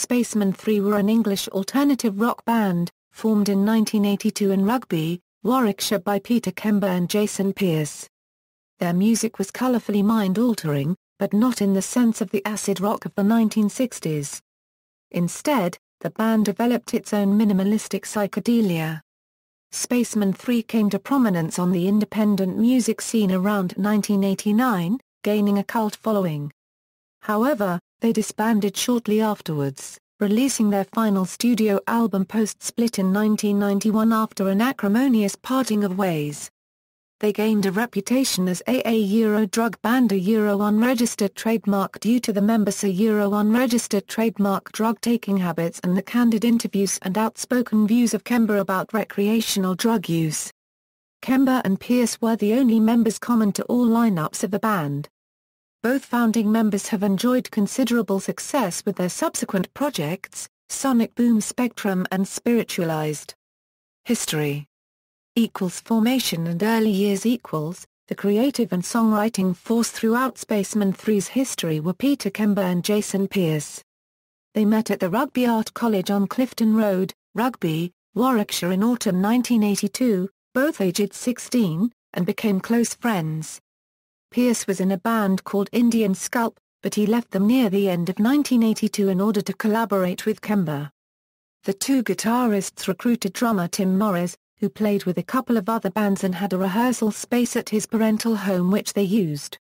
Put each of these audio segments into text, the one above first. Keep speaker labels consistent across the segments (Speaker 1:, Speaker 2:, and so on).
Speaker 1: Spacemen 3 were an English alternative rock band, formed in 1982 in Rugby, Warwickshire by Peter Kember and Jason Pierce. Their music was colourfully mind-altering, but not in the sense of the acid rock of the 1960s. Instead, the band developed its own minimalistic psychedelia. Spacemen 3 came to prominence on the independent music scene around 1989, gaining a cult following. However, they disbanded shortly afterwards, releasing their final studio album post-split in 1991 after an acrimonious parting of ways. They gained a reputation as a Euro drug band, a Euro unregistered trademark due to the members' Euro unregistered trademark drug-taking habits and the candid interviews and outspoken views of Kember about recreational drug use. Kember and Pierce were the only members common to all lineups of the band. Both founding members have enjoyed considerable success with their subsequent projects, Sonic Boom Spectrum and Spiritualized. History Formation and early years. The creative and songwriting force throughout Spacemen 3's history were Peter Kember and Jason Pierce. They met at the Rugby Art College on Clifton Road, Rugby, Warwickshire in autumn 1982, both aged 16, and became close friends. Pierce was in a band called Indian Scalp, but he left them near the end of 1982 in order to collaborate with Kember. The two guitarists recruited drummer Tim Morris, who played with a couple of other bands and had a rehearsal space at his parental home which they used.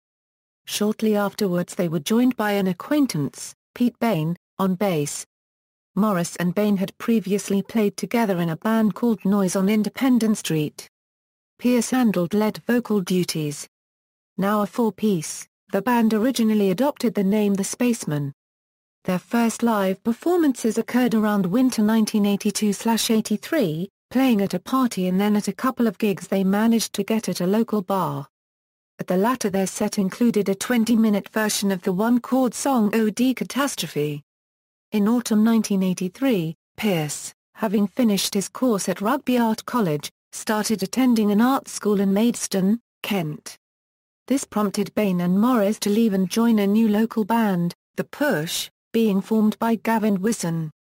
Speaker 1: Shortly afterwards they were joined by an acquaintance, Pete Bain, on bass. Morris and Bain had previously played together in a band called Noise on Independent Street. Pierce handled lead vocal duties. Now a four-piece, the band originally adopted the name The Spacemen. Their first live performances occurred around winter 1982/83, playing at a party and then at a couple of gigs they managed to get at a local bar. At the latter their set included a 20-minute version of the one-chord song OD Catastrophe. In autumn 1983, Pierce, having finished his course at Rugby Art College, started attending an art school in Maidstone, Kent. This prompted Bain and Morris to leave and join a new local band, The Push, being formed by Gavin Wisson.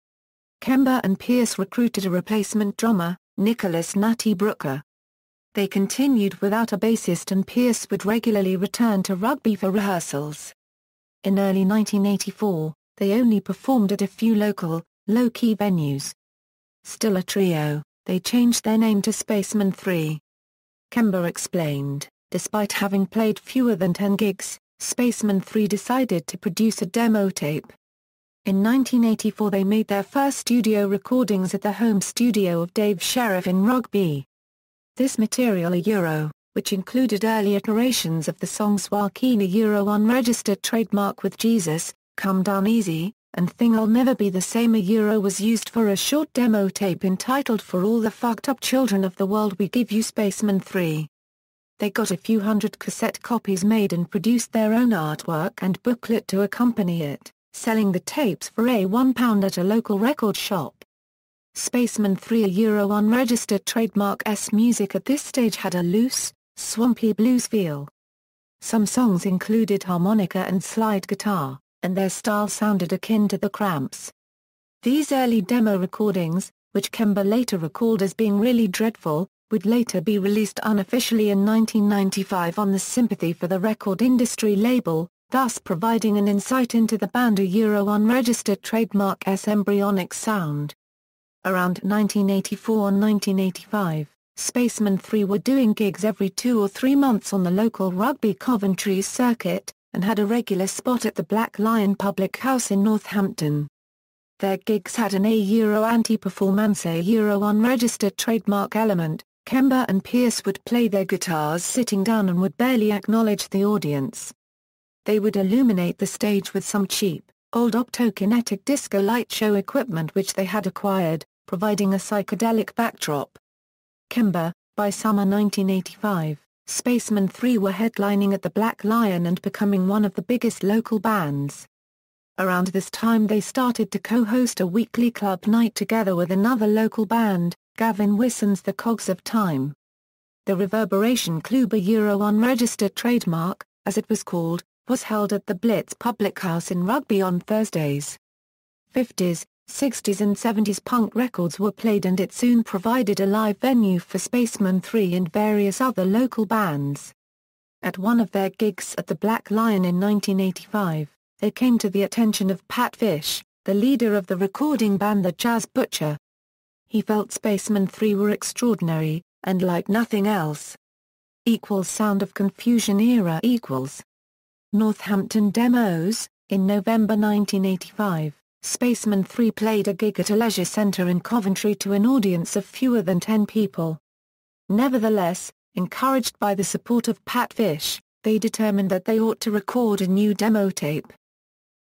Speaker 1: Kember and Pierce recruited a replacement drummer, Nicholas "Natty" Brooker. They continued without a bassist and Pierce would regularly return to Rugby for rehearsals. In early 1984, they only performed at a few local, low-key venues. Still a trio, they changed their name to Spacemen 3. Kember explained, despite having played fewer than 10 gigs, Spacemen 3 decided to produce a demo tape. In 1984 they made their first studio recordings at the home studio of Dave Sheriff in Rugby. This material, which included early iterations of the songs Walkin, a unregistered trademark with Jesus, Come Down Easy, and Thing I'll Never Be the Same, was used for a short demo tape entitled For All the Fucked Up Children of the World We Give You Spacemen 3. They got a few hundred cassette copies made and produced their own artwork and booklet to accompany it, selling the tapes for £1 at a local record shop. Spacemen 3, a unregistered trademark music at this stage had a loose, swampy blues feel. Some songs included harmonica and slide guitar, and their style sounded akin to the Cramps. These early demo recordings, which Kember later recalled as being really dreadful, would later be released unofficially in 1995 on the Sympathy for the Record Industry label, thus providing an insight into the band unregistered trademark's embryonic sound. Around 1984 and 1985, Spacemen 3 were doing gigs every 2 or 3 months on the local Rugby Coventry circuit, and had a regular spot at the Black Lion Public House in Northampton. Their gigs had an anti-performance unregistered trademark element. Kember and Pierce would play their guitars sitting down and would barely acknowledge the audience. They would illuminate the stage with some cheap, old optokinetic disco light show equipment which they had acquired, providing a psychedelic backdrop. Kember, by summer 1985, Spacemen 3 were headlining at the Black Lion and becoming one of the biggest local bands. Around this time they started to co-host a weekly club night together with another local band, Gavin Wisson's The Cogs of Time. The Reverberation Club, a unregistered trademark, as it was called, was held at the Blitz Public House in Rugby on Thursdays. 50s, 60s and 70s punk records were played, and it soon provided a live venue for Spaceman 3 and various other local bands. At one of their gigs at the Black Lion in 1985, they came to the attention of Pat Fish, the leader of the recording band The Jazz Butcher. He felt Spaceman 3 were extraordinary, and like nothing else. Sound of Confusion era Northampton Demos. In November 1985, Spaceman 3 played a gig at a leisure centre in Coventry to an audience of fewer than 10 people. Nevertheless, encouraged by the support of Pat Fish, they determined that they ought to record a new demo tape.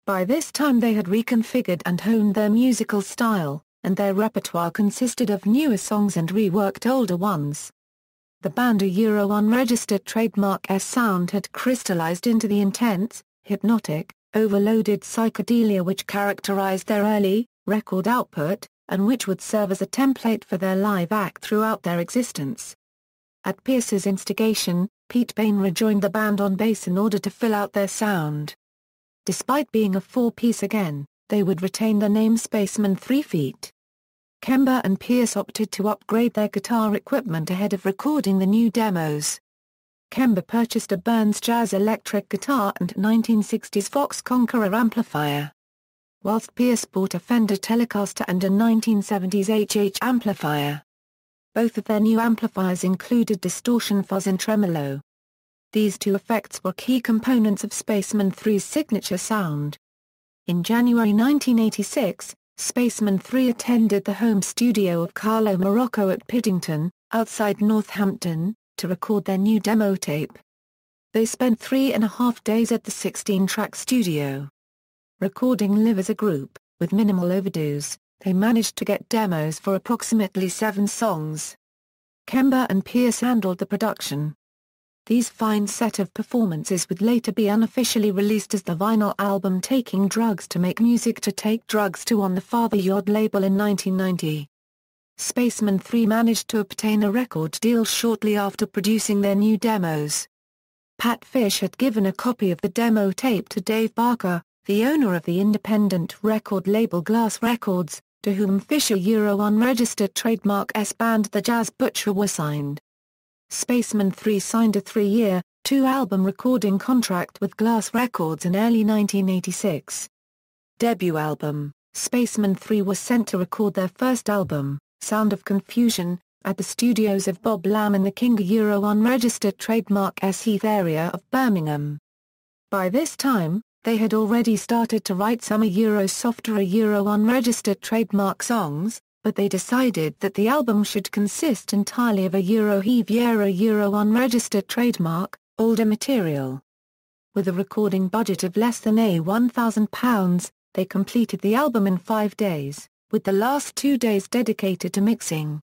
Speaker 1: By this time they had reconfigured and honed their musical style, and their repertoire consisted of newer songs and reworked older ones. The band unregistered trademark S sound had crystallized into the intense, hypnotic, overloaded psychedelia which characterized their early, record output, and which would serve as a template for their live act throughout their existence. At Pierce's instigation, Pete Bain rejoined the band on bass in order to fill out their sound. Despite being a four-piece again, they would retain the name Spaceman 3 Feet. Kember and Pierce opted to upgrade their guitar equipment ahead of recording the new demos. Kember purchased a Burns Jazz electric guitar and 1960s Vox Conqueror amplifier, whilst Pierce bought a Fender Telecaster and a 1970s HH amplifier. Both of their new amplifiers included distortion fuzz and tremolo. These two effects were key components of Spaceman 3's signature sound. In January 1986, Spaceman 3 attended the home studio of Carlo Morocco at Piddington, outside Northampton, to record their new demo tape. They spent 3.5 days at the 16-track studio. Recording live as a group, with minimal overdues, they managed to get demos for approximately 7 songs. Kember and Pierce handled the production. These fine set of performances would later be unofficially released as the vinyl album Taking Drugs to Make Music to Take Drugs To on the Father Yod label in 1990. Spaceman 3 managed to obtain a record deal shortly after producing their new demos. Pat Fish had given a copy of the demo tape to Dave Barker, the owner of the independent record label Glass Records, to whom Fisher unregistered trademark S band The Jazz Butcher were signed. Spaceman 3 signed a 3-year, 2-album recording contract with Glass Records in early 1986. Debut album, Spaceman 3 was sent to record their first album, Sound of Confusion, at the studios of Bob Lamb in the King unregistered trademark S Heath area of Birmingham. By this time, they had already started to write some softer unregistered trademark songs, but they decided that the album should consist entirely of Heave unregistered trademark, older material. With a recording budget of less than £1,000, they completed the album in 5 days, with the last 2 days dedicated to mixing.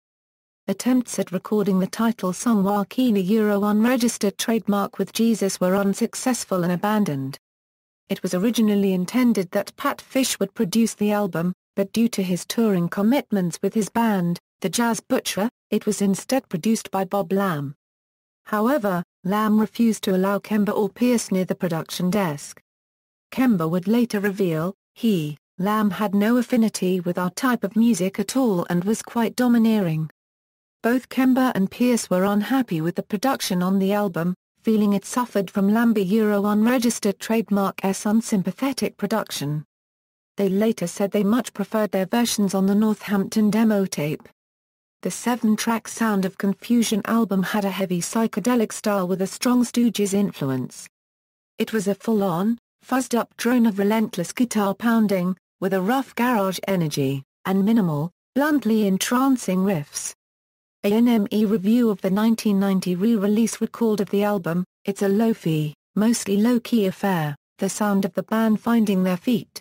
Speaker 1: Attempts at recording the title song Walkin unregistered trademark with Jesus were unsuccessful and abandoned. It was originally intended that Pat Fish would produce the album, but due to his touring commitments with his band, The Jazz Butcher, it was instead produced by Bob Lamb. However, Lamb refused to allow Kember or Pierce near the production desk. Kember would later reveal, Lamb had no affinity with our type of music at all and was quite domineering. Both Kember and Pierce were unhappy with the production on the album, feeling it suffered from Lamb unregistered trademark S unsympathetic production. They later said they much preferred their versions on the Northampton demo tape. The 7-track Sound of Confusion album had a heavy psychedelic style with a strong Stooges influence. It was a full-on, fuzzed-up drone of relentless guitar pounding, with a rough garage energy, and minimal, bluntly entrancing riffs. A NME review of the 1990 re-release recalled of the album, "It's a lo-fi, mostly low-key affair, the sound of the band finding their feet.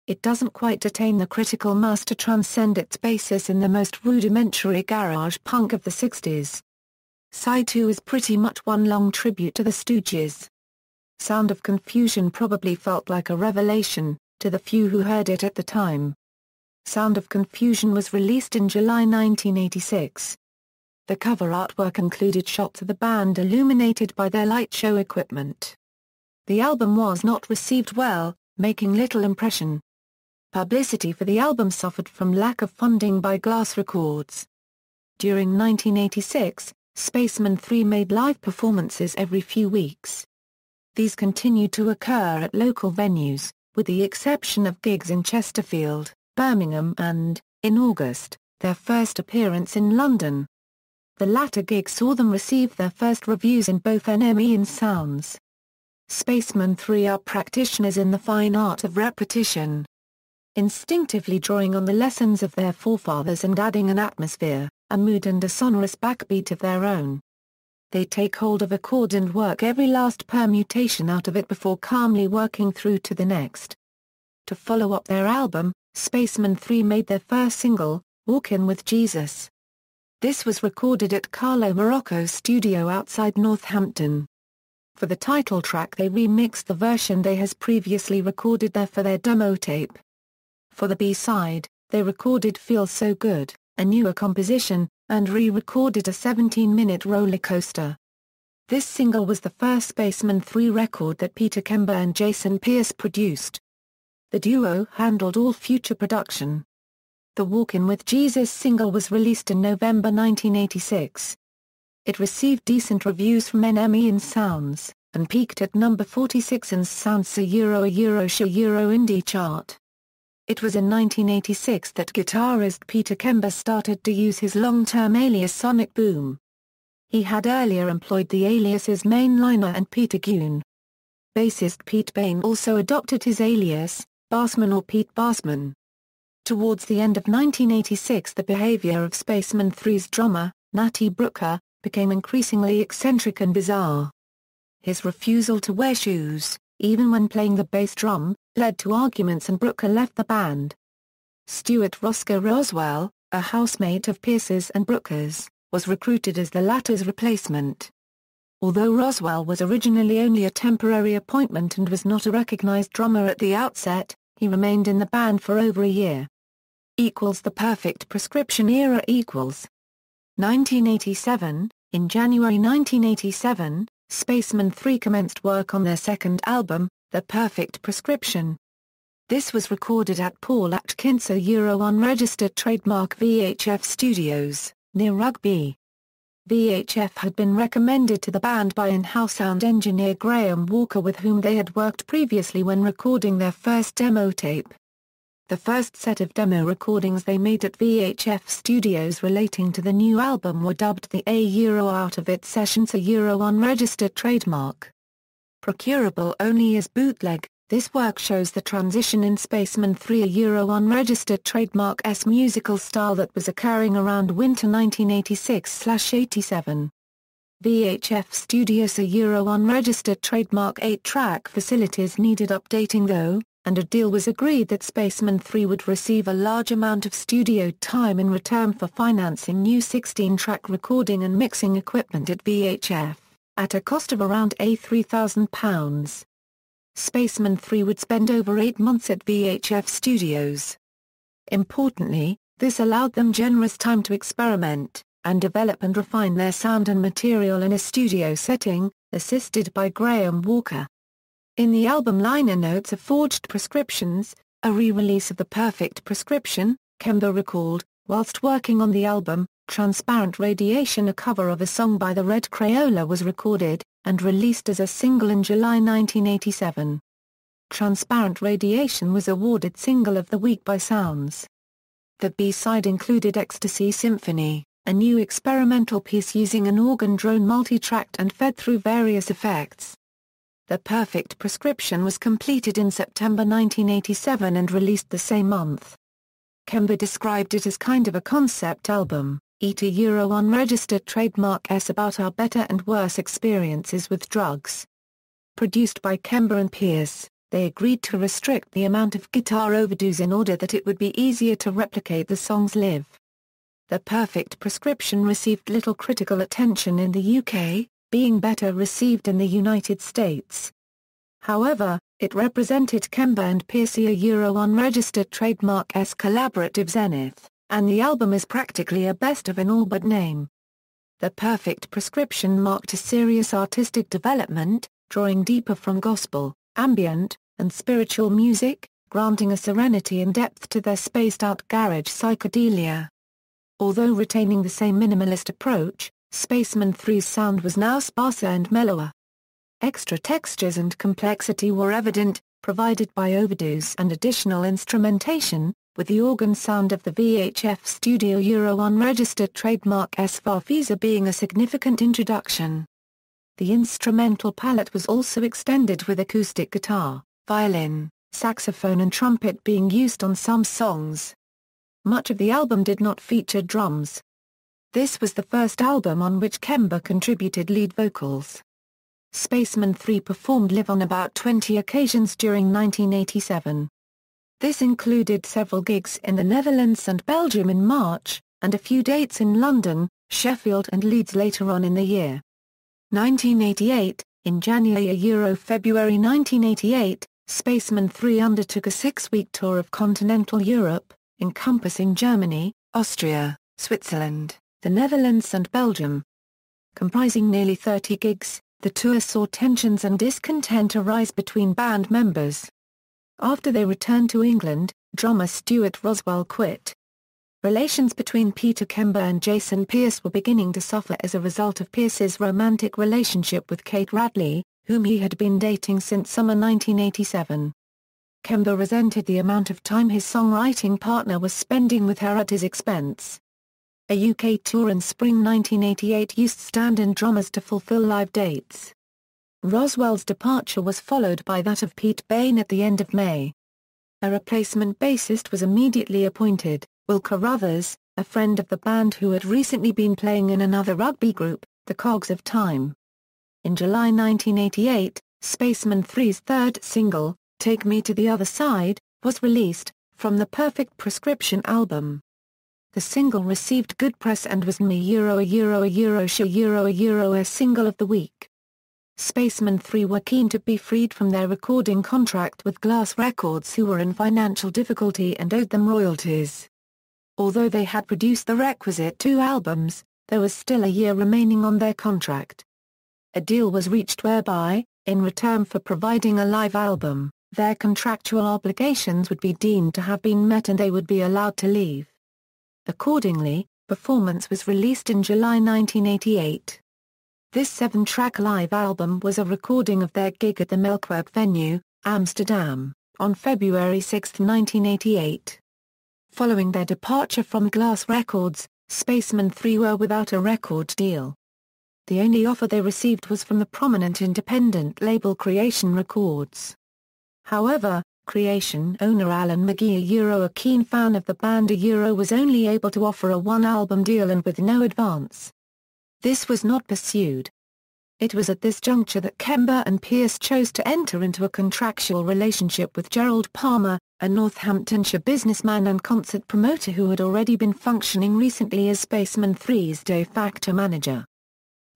Speaker 1: It doesn't quite attain the critical mass to transcend its basis in the most rudimentary garage punk of the 60s. Side 2 is pretty much one long tribute to the Stooges." Sound of Confusion probably felt like a revelation, to the few who heard it at the time. Sound of Confusion was released in July 1986. The cover artwork included shots of the band illuminated by their light show equipment. The album was not received well, making little impression. Publicity for the album suffered from lack of funding by Glass Records. During 1986, Spaceman 3 made live performances every few weeks. These continued to occur at local venues, with the exception of gigs in Chesterfield, Birmingham and, in August, their first appearance in London. The latter gig saw them receive their first reviews in both NME and Sounds. Spacemen 3 are practitioners in the fine art of repetition, instinctively drawing on the lessons of their forefathers and adding an atmosphere, a mood and a sonorous backbeat of their own. They take hold of a chord and work every last permutation out of it before calmly working through to the next. To follow up their album, Spacemen 3 made their first single, Walkin with Jesus. This was recorded at Carlo Morocco's studio outside Northampton. For the title track they remixed the version they has previously recorded there for their demo tape. For the B-side, they recorded Feel So Good, a newer composition, and re-recorded a 17-minute roller coaster. This single was the first Spaceman 3 record that Peter Kember and Jason Pierce produced. The duo handled all future production. The Walkin with Jesus single was released in November 1986. It received decent reviews from NME and Sounds, and peaked at number 46 in Sounds a Euroshare Euro Indie chart. It was in 1986 that guitarist Peter Kember started to use his long-term alias Sonic Boom. He had earlier employed the aliases Mainliner and Peter Goon. Bassist Pete Bain also adopted his alias, Bassman or Pete Bassman. Towards the end of 1986 the behavior of Spaceman 3's drummer, Natty Brooker, became increasingly eccentric and bizarre. His refusal to wear shoes, even when playing the bass drum, led to arguments and Brooker left the band. Stuart Roscoe Roswell, a housemate of Pierce's and Brooker's, was recruited as the latter's replacement. Although Roswell was originally only a temporary appointment and was not a recognized drummer at the outset, he remained in the band for over a year. The Perfect Prescription era 1987, in January 1987, Spaceman 3 commenced work on their second album, The Perfect Prescription. This was recorded at Paul Atkins unregistered trademark VHF Studios, near Rugby. VHF had been recommended to the band by in-house sound engineer Graham Walker, with whom they had worked previously when recording their first demo tape. The first set of demo recordings they made at VHF Studios relating to the new album were dubbed the Out of It Sessions, unregistered trademark. Procurable only as bootleg, this work shows the transition in Spaceman 3 unregistered trademark's musical style that was occurring around winter 1986/87. VHF Studios unregistered trademark 8-track facilities needed updating though, and a deal was agreed that Spaceman 3 would receive a large amount of studio time in return for financing new 16-track recording and mixing equipment at VHF, at a cost of around £3,000. Spaceman 3 would spend over 8 months at VHF Studios. Importantly, this allowed them generous time to experiment, and develop and refine their sound and material in a studio setting, assisted by Graham Walker. In the album liner notes of Forged Prescriptions, a re-release of The Perfect Prescription, Kember recalled, whilst working on the album, Transparent Radiation, a cover of a song by the Red Crayola, was recorded, and released as a single in July 1987. Transparent Radiation was awarded Single of the Week by Sounds. The B-side included Ecstasy Symphony, a new experimental piece using an organ drone multi-tracked and fed through various effects. The Perfect Prescription was completed in September 1987 and released the same month. Kember described it as kind of a concept album, unregistered trademark about our better and worse experiences with drugs. Produced by Kember and Pierce, they agreed to restrict the amount of guitar overdues in order that it would be easier to replicate the songs live. The Perfect Prescription received little critical attention in the UK, being better received in the United States. However, it represented Kember and Pierce unregistered trademark's collaborative zenith, and the album is practically a best of in all but name. The Perfect Prescription marked a serious artistic development, drawing deeper from gospel, ambient, and spiritual music, granting a serenity and depth to their spaced-out garage psychedelia. Although retaining the same minimalist approach, Spaceman 3's sound was now sparser and mellower. Extra textures and complexity were evident, provided by overdubs and additional instrumentation, with the organ sound of the VHF Studio Euro unregistered trademark S-Farfisa being a significant introduction. The instrumental palette was also extended with acoustic guitar, violin, saxophone and trumpet being used on some songs. Much of the album did not feature drums. This was the first album on which Kember contributed lead vocals. Spaceman 3 performed live on about 20 occasions during 1987. This included several gigs in the Netherlands and Belgium in March, and a few dates in London, Sheffield and Leeds later on in the year. 1988, in January-February 1988, Spaceman 3 undertook a 6-week tour of continental Europe, encompassing Germany, Austria, Switzerland, the Netherlands and Belgium. Comprising nearly 30 gigs, the tour saw tensions and discontent arise between band members. After they returned to England, drummer Stuart Roswell quit. Relations between Peter Kember and Jason Pierce were beginning to suffer as a result of Pierce's romantic relationship with Kate Radley, whom he had been dating since summer 1987. Kember resented the amount of time his songwriting partner was spending with her at his expense. A UK tour in spring 1988 used stand-in drummers to fulfill live dates. Roswell's departure was followed by that of Pete Bain at the end of May. A replacement bassist was immediately appointed, Will Carruthers, a friend of the band who had recently been playing in another rugby group, the Cogs of Time. In July 1988, Spaceman 3's third single, Take Me to the Other Side, was released, from the Perfect Prescription album. The single received good press and was a single of the week. Spaceman 3 were keen to be freed from their recording contract with Glass Records, who were in financial difficulty and owed them royalties. Although they had produced the requisite 2 albums, there was still a year remaining on their contract. A deal was reached whereby, in return for providing a live album, their contractual obligations would be deemed to have been met and they would be allowed to leave. Accordingly, Performance was released in July 1988. This 7-track live album was a recording of their gig at the Melkweg venue, Amsterdam, on February 6, 1988. Following their departure from Glass Records, Spaceman 3 were without a record deal. The only offer they received was from the prominent independent label Creation Records. However, Creation owner Alan McGee, a keen fan of the band, was only able to offer a 1-album deal and with no advance. This was not pursued. It was at this juncture that Kember and Pierce chose to enter into a contractual relationship with Gerald Palmer, a Northamptonshire businessman and concert promoter who had already been functioning recently as Spaceman 3's de facto manager.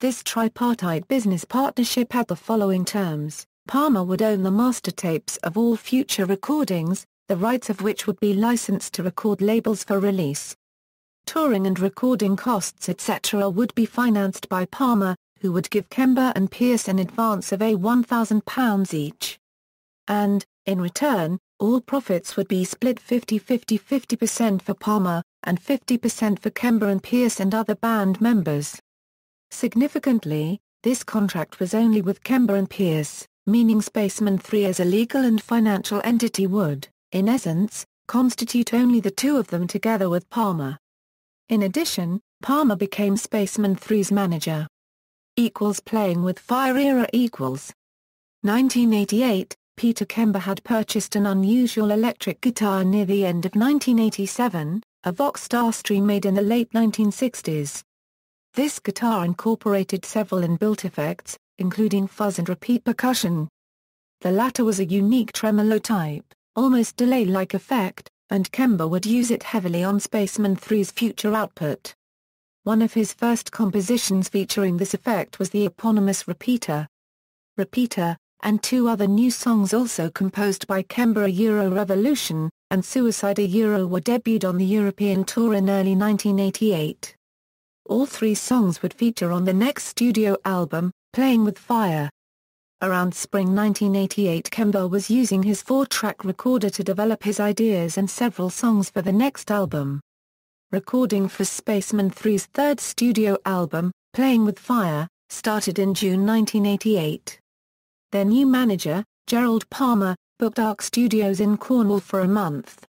Speaker 1: This tripartite business partnership had the following terms. Palmer would own the master tapes of all future recordings, the rights of which would be licensed to record labels for release. Touring and recording costs etc. would be financed by Palmer, who would give Kember and Pierce an advance of £1,000 each. And, in return, all profits would be split 50% for Palmer, and 50% for Kember and Pierce and other band members. Significantly, this contract was only with Kember and Pierce, meaning Spaceman 3 as a legal and financial entity would, in essence, constitute only the 2 of them together with Palmer. In addition, Palmer became Spaceman 3's manager. Playing with Fire era 1988, Peter Kember had purchased an unusual electric guitar near the end of 1987, a Vox Starstream made in the late 1960s. This guitar incorporated several inbuilt effects, including fuzz and repeat percussion. The latter was a unique tremolo type, almost delay-like effect, and Kember would use it heavily on Spaceman 3's future output. One of his first compositions featuring this effect was the eponymous Repeater, and 2 other new songs also composed by Kember, Revolution, and Suicide were debuted on the European tour in early 1988. All 3 songs would feature on the next studio album, Playing with Fire. Around spring 1988, Kember was using his 4-track recorder to develop his ideas and several songs for the next album. Recording for Spaceman 3's third studio album, Playing with Fire, started in June 1988. Their new manager, Gerald Palmer, booked Arc Studios in Cornwall for a month.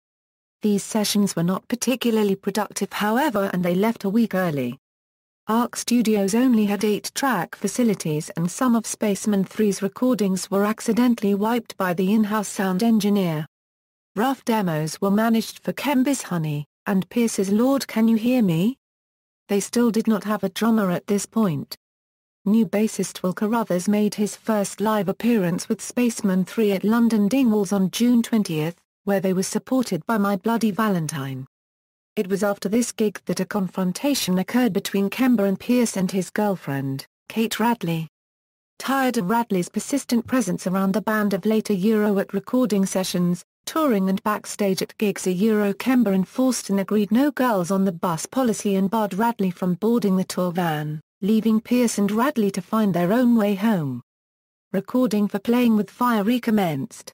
Speaker 1: These sessions were not particularly productive, however, and they left a week early. Arc Studios only had 8-track facilities, and some of Spaceman 3's recordings were accidentally wiped by the in-house sound engineer. Rough demos were managed for Kember's Honey and Pierce's Lord Can You Hear Me? They still did not have a drummer at this point. New bassist Will Carruthers made his first live appearance with Spaceman 3 at London Demos on June 20, where they were supported by My Bloody Valentine. It was after this gig that a confrontation occurred between Kember and Pierce and his girlfriend, Kate Radley. Tired of Radley's persistent presence around the band of later at recording sessions, touring and backstage at gigs, Kember enforced an agreed no girls on the bus policy and barred Radley from boarding the tour van, leaving Pierce and Radley to find their own way home. Recording for Playing with Fire recommenced.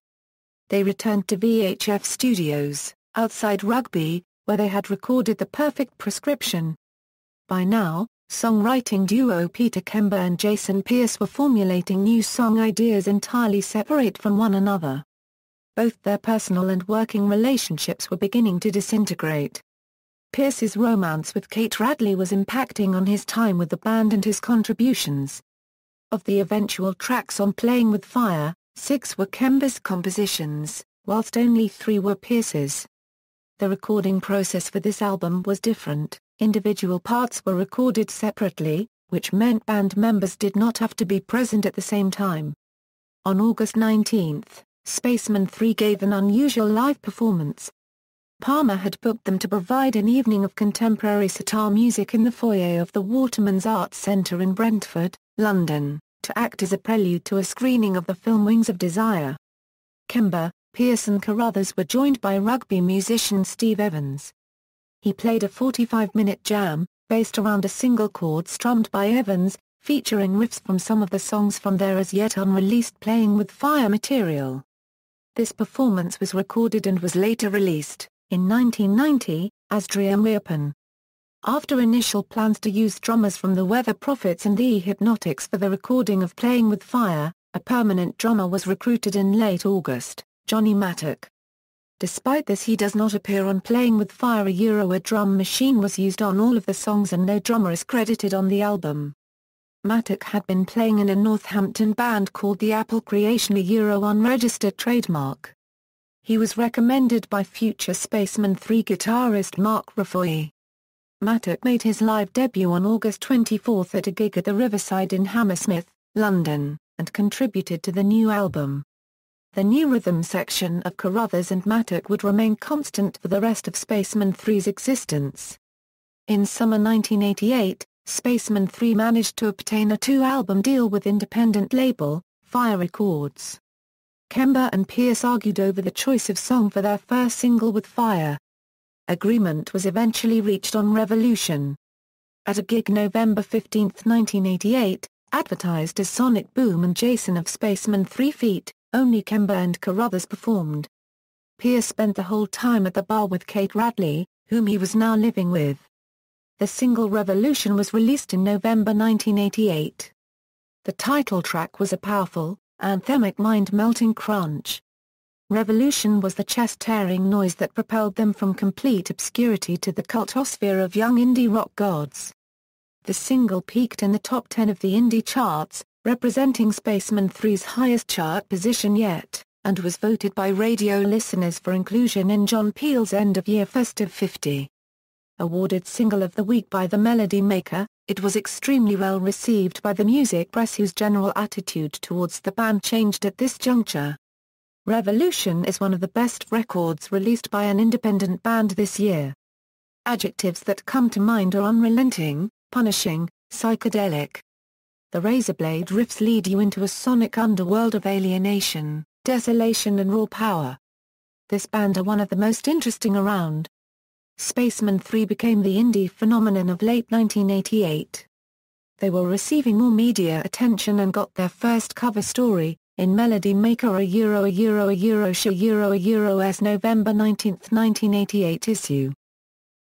Speaker 1: They returned to VHF Studios, outside Rugby, where they had recorded The Perfect Prescription. By now, songwriting duo Peter Kember and Jason Pierce were formulating new song ideas entirely separate from one another. Both their personal and working relationships were beginning to disintegrate. Pierce's romance with Kate Radley was impacting on his time with the band and his contributions. Of the eventual tracks on Playing with Fire, 6 were Kember's compositions, whilst only 3 were Pierce's. The recording process for this album was different. Individual parts were recorded separately, which meant band members did not have to be present at the same time. On August 19, Spaceman 3 gave an unusual live performance. Palmer had booked them to provide an evening of contemporary sitar music in the foyer of the Waterman's Arts Centre in Brentford, London, to act as a prelude to a screening of the film Wings of Desire. Kember, Pierce and Carruthers were joined by Rugby musician Steve Evans. He played a 45-minute jam, based around a single chord strummed by Evans, featuring riffs from some of the songs from their as yet unreleased Playing with Fire material. This performance was recorded and was later released, in 1990, as Dream Weapon. After initial plans to use drummers from the Weather Prophets and the Hypnotics for the recording of Playing with Fire, a permanent drummer was recruited in late August, Johnny Mattock. Despite this, he does not appear on Playing with Fire. A drum machine was used on all of the songs and no drummer is credited on the album. Mattock had been playing in a Northampton band called the Apple Creation, unregistered trademark. He was recommended by future Spaceman 3 guitarist Mark Raffoy. Mattock made his live debut on August 24 at a gig at the Riverside in Hammersmith, London, and contributed to the new album. The new rhythm section of Carruthers and Mattock would remain constant for the rest of Spaceman 3's existence. In summer 1988, Spaceman 3 managed to obtain a 2-album deal with independent label, Fire Records. Kember and Pierce argued over the choice of song for their first single with Fire. Agreement was eventually reached on Revolution. At a gig November 15, 1988, advertised as Sonic Boom and Jason of Spaceman 3 feat, only Kember and Carruthers performed. Pierce spent the whole time at the bar with Kate Radley, whom he was now living with. The single Revolution was released in November 1988. The title track was a powerful, anthemic mind-melting crunch. Revolution was the chest-tearing noise that propelled them from complete obscurity to the cultosphere of young indie rock gods. The single peaked in the top 10 of the indie charts, representing Spaceman 3's highest chart position yet, and was voted by radio listeners for inclusion in John Peel's end-of-year Festive 50. Awarded Single of the Week by The Melody Maker, it was extremely well received by the music press, whose general attitude towards the band changed at this juncture. Revolution is one of the best records released by an independent band this year. Adjectives that come to mind are unrelenting, punishing, psychedelic. The razorblade riffs lead you into a sonic underworld of alienation, desolation and raw power. This band are one of the most interesting around. Spaceman 3 became the indie phenomenon of late 1988. They were receiving more media attention and got their first cover story, in Melody Maker a Euro's November 19, 1988 issue.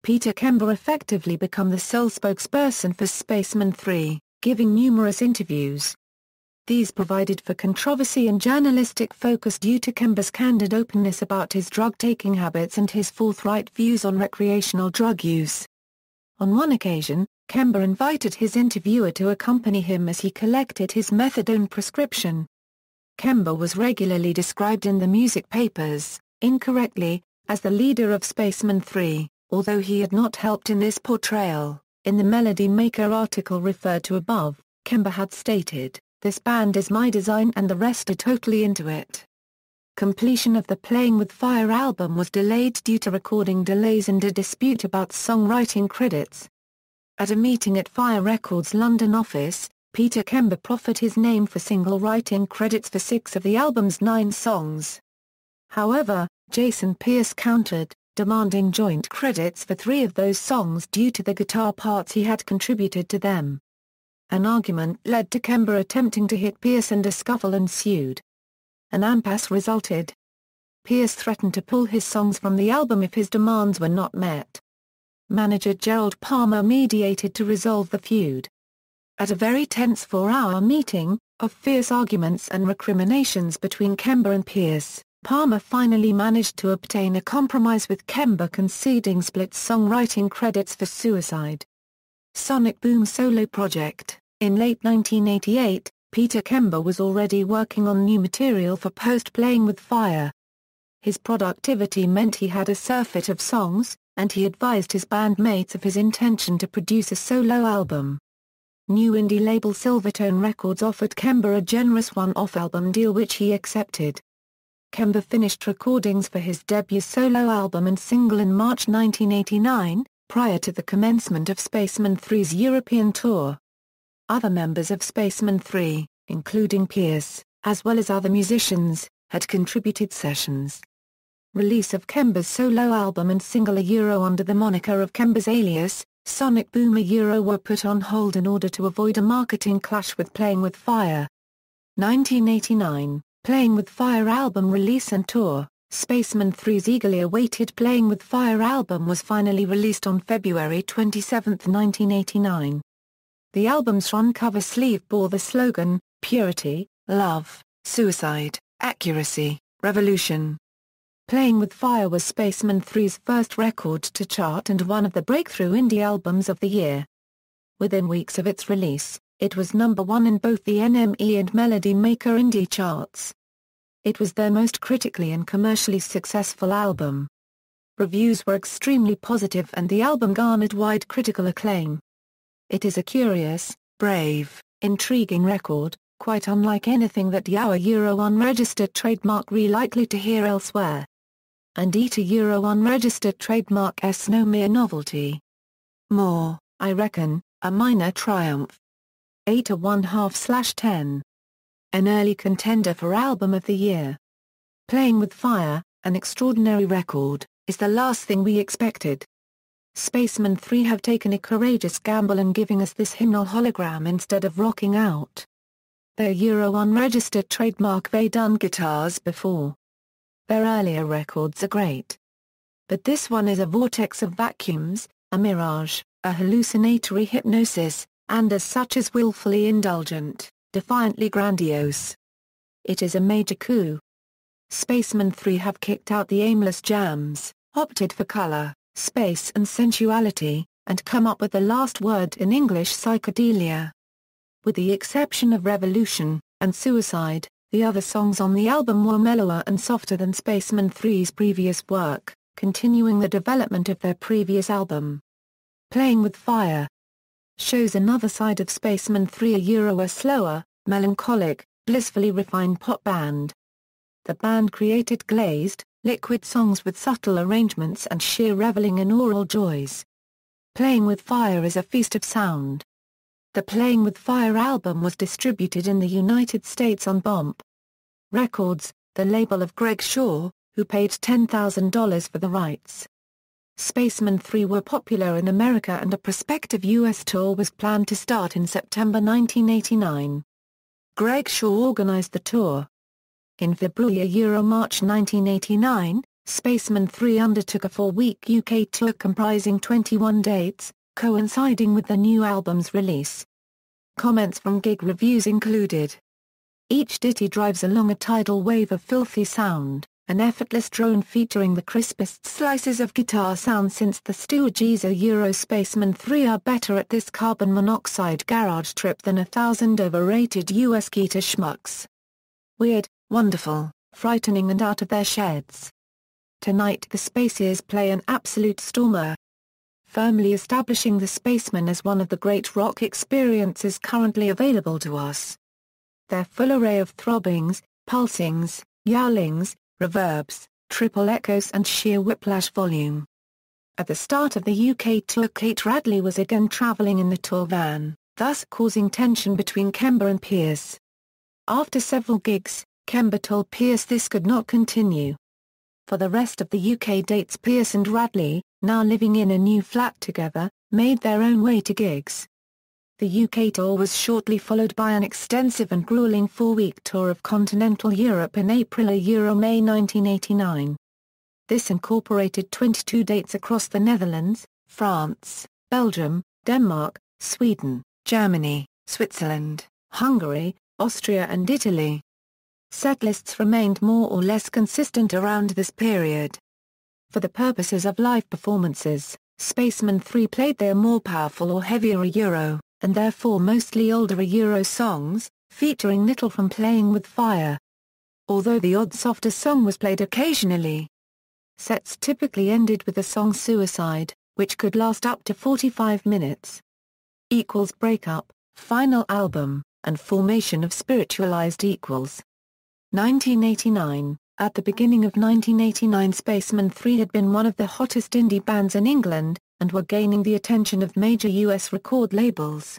Speaker 1: Peter Kember effectively became the sole spokesperson for Spaceman 3, giving numerous interviews. These provided for controversy and journalistic focus due to Kember's candid openness about his drug-taking habits and his forthright views on recreational drug use. On one occasion, Kember invited his interviewer to accompany him as he collected his methadone prescription. Kember was regularly described in the music papers, incorrectly, as the leader of Spaceman 3, although he had not helped in this portrayal. In the Melody Maker article referred to above, Kember had stated, "This band is my design and the rest are totally into it." Completion of the Playing with Fire album was delayed due to recording delays and a dispute about songwriting credits. At a meeting at Fire Records' London office, Peter Kember proffered his name for single writing credits for 6 of the album's 9 songs. However, Jason Pierce countered, demanding joint credits for 3 of those songs due to the guitar parts he had contributed to them. An argument led to Kember attempting to hit Pierce and a scuffle ensued. An impasse resulted. Pierce threatened to pull his songs from the album if his demands were not met. Manager Gerald Palmer mediated to resolve the feud. At a very tense 4-hour meeting, of fierce arguments and recriminations between Kember and Pierce, Palmer finally managed to obtain a compromise with Kember conceding split songwriting credits for Suicide. Sonic Boom's solo project. In late 1988, Peter Kember was already working on new material for post-Playing with Fire. His productivity meant he had a surfeit of songs, and he advised his bandmates of his intention to produce a solo album. New indie label Silvertone Records offered Kember a generous one-off album deal which he accepted. Kember finished recordings for his debut solo album and single in March 1989, prior to the commencement of Spaceman 3's European tour. Other members of Spaceman 3, including Pierce, as well as other musicians, had contributed sessions. Release of Kember's solo album and single under the moniker of Kember's alias, Sonic Boom were put on hold in order to avoid a marketing clash with Playing with Fire. 1989, Playing with Fire album release and tour. Spaceman 3's eagerly awaited Playing with Fire album was finally released on February 27, 1989. The album's front cover sleeve bore the slogan, "Purity, Love, Suicide, Accuracy, Revolution." Playing with Fire was Spaceman 3's first record to chart and one of the breakthrough indie albums of the year. Within weeks of its release, it was number 1 in both the NME and Melody Maker indie charts. It was their most critically and commercially successful album. Reviews were extremely positive and the album garnered wide critical acclaim. It is a curious, brave, intriguing record, quite unlike anything that our unregistered trademark likely to hear elsewhere. And unregistered trademark no mere novelty. More, I reckon, a minor triumph. 8 1/2/10. An early contender for Album of the Year. Playing with Fire, an extraordinary record, is the last thing we expected. Spaceman 3 have taken a courageous gamble in giving us this hymnal hologram instead of rocking out. Their unregistered trademark they done guitars before. Their earlier records are great. But this one is a vortex of vacuums, a mirage, a hallucinatory hypnosis, and as such is willfully indulgent, defiantly grandiose. It is a major coup. Spaceman 3 have kicked out the aimless jams, opted for color, space and sensuality, and come up with the last word in English psychedelia. With the exception of Revolution and Suicide, the other songs on the album were mellower and softer than Spaceman 3's previous work, continuing the development of their previous album. Playing with Fire shows another side of Spaceman 3, a slower, melancholic, blissfully refined pop band. The band created glazed, liquid songs with subtle arrangements and sheer reveling in oral joys. Playing with Fire is a feast of sound. The Playing with Fire album was distributed in the United States on Bomp Records, the label of Greg Shaw, who paid $10,000 for the rights. Spacemen 3 were popular in America and a prospective US tour was planned to start in September 1989. Greg Shaw organized the tour. In February-March 1989, Spacemen 3 undertook a 4-week UK tour comprising 21 dates, coinciding with the new album's release. Comments from gig reviews included: each ditty drives along a tidal wave of filthy sound, an effortless drone featuring the crispest slices of guitar sound since the Stooges. Spacemen 3 are better at this carbon monoxide garage trip than 1,000 overrated US guitar schmucks. Weird, wonderful, frightening and out of their sheds. Tonight the Spaces play an absolute stormer, firmly establishing the Spacemen as one of the great rock experiences currently available to us. Their full array of throbbings, pulsings, yowlings, reverbs, triple echoes and sheer whiplash volume. At the start of the UK tour, Kate Radley was again travelling in the tour van, thus causing tension between Kember and Pierce. After several gigs, Kember told Pierce this could not continue. For the rest of the UK dates, Pierce and Radley, now living in a new flat together, made their own way to gigs. The UK tour was shortly followed by an extensive and grueling 4-week tour of continental Europe in April-May 1989. This incorporated 22 dates across the Netherlands, France, Belgium, Denmark, Sweden, Germany, Switzerland, Hungary, Austria and Italy. Setlists remained more or less consistent around this period. For the purposes of live performances, Spacemen 3 played their more powerful or heavier Euro, and therefore mostly older Euro songs, featuring little from Playing with Fire. Although the odd softer song was played occasionally. Sets typically ended with the song Suicide, which could last up to 45 minutes. Breakup, final album, and formation of Spiritualized. 1989. At the beginning of 1989, Spacemen 3 had been one of the hottest indie bands in England, and were gaining the attention of major US record labels.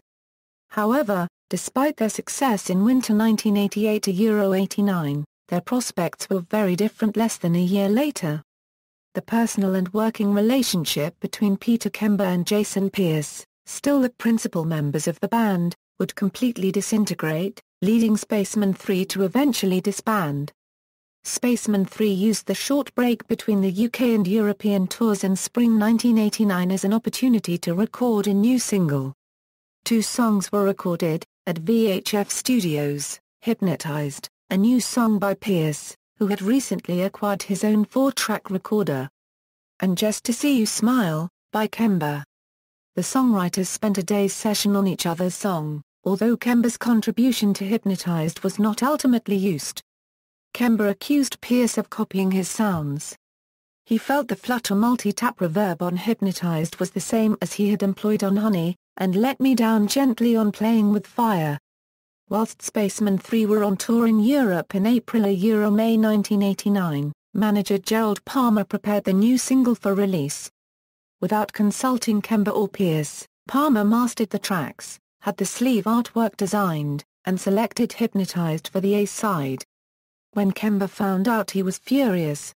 Speaker 1: However, despite their success in winter 1988 to Euro 89, their prospects were very different less than a year later. The personal and working relationship between Peter Kember and Jason Pierce, still the principal members of the band, would completely disintegrate, leading Spacemen 3 to eventually disband. Spacemen 3 used the short break between the UK and European tours in spring 1989 as an opportunity to record a new single. 2 songs were recorded, at VHF Studios, Hypnotized, a new song by Pierce, who had recently acquired his own 4-track recorder, and Just to See You Smile, by Kember. The songwriters spent a day's session on each other's song, although Kember's contribution to Hypnotized was not ultimately used. Kember accused Pierce of copying his sounds. He felt the flutter multi-tap reverb on Hypnotized was the same as he had employed on Honey, and Let Me Down Gently on Playing with Fire. Whilst Spacemen 3 were on tour in Europe in April-May 1989, manager Gerald Palmer prepared the new single for release. Without consulting Kember or Pierce, Palmer mastered the tracks, had the sleeve artwork designed, and selected Hypnotized for the A-side. When Kember found out, he was furious.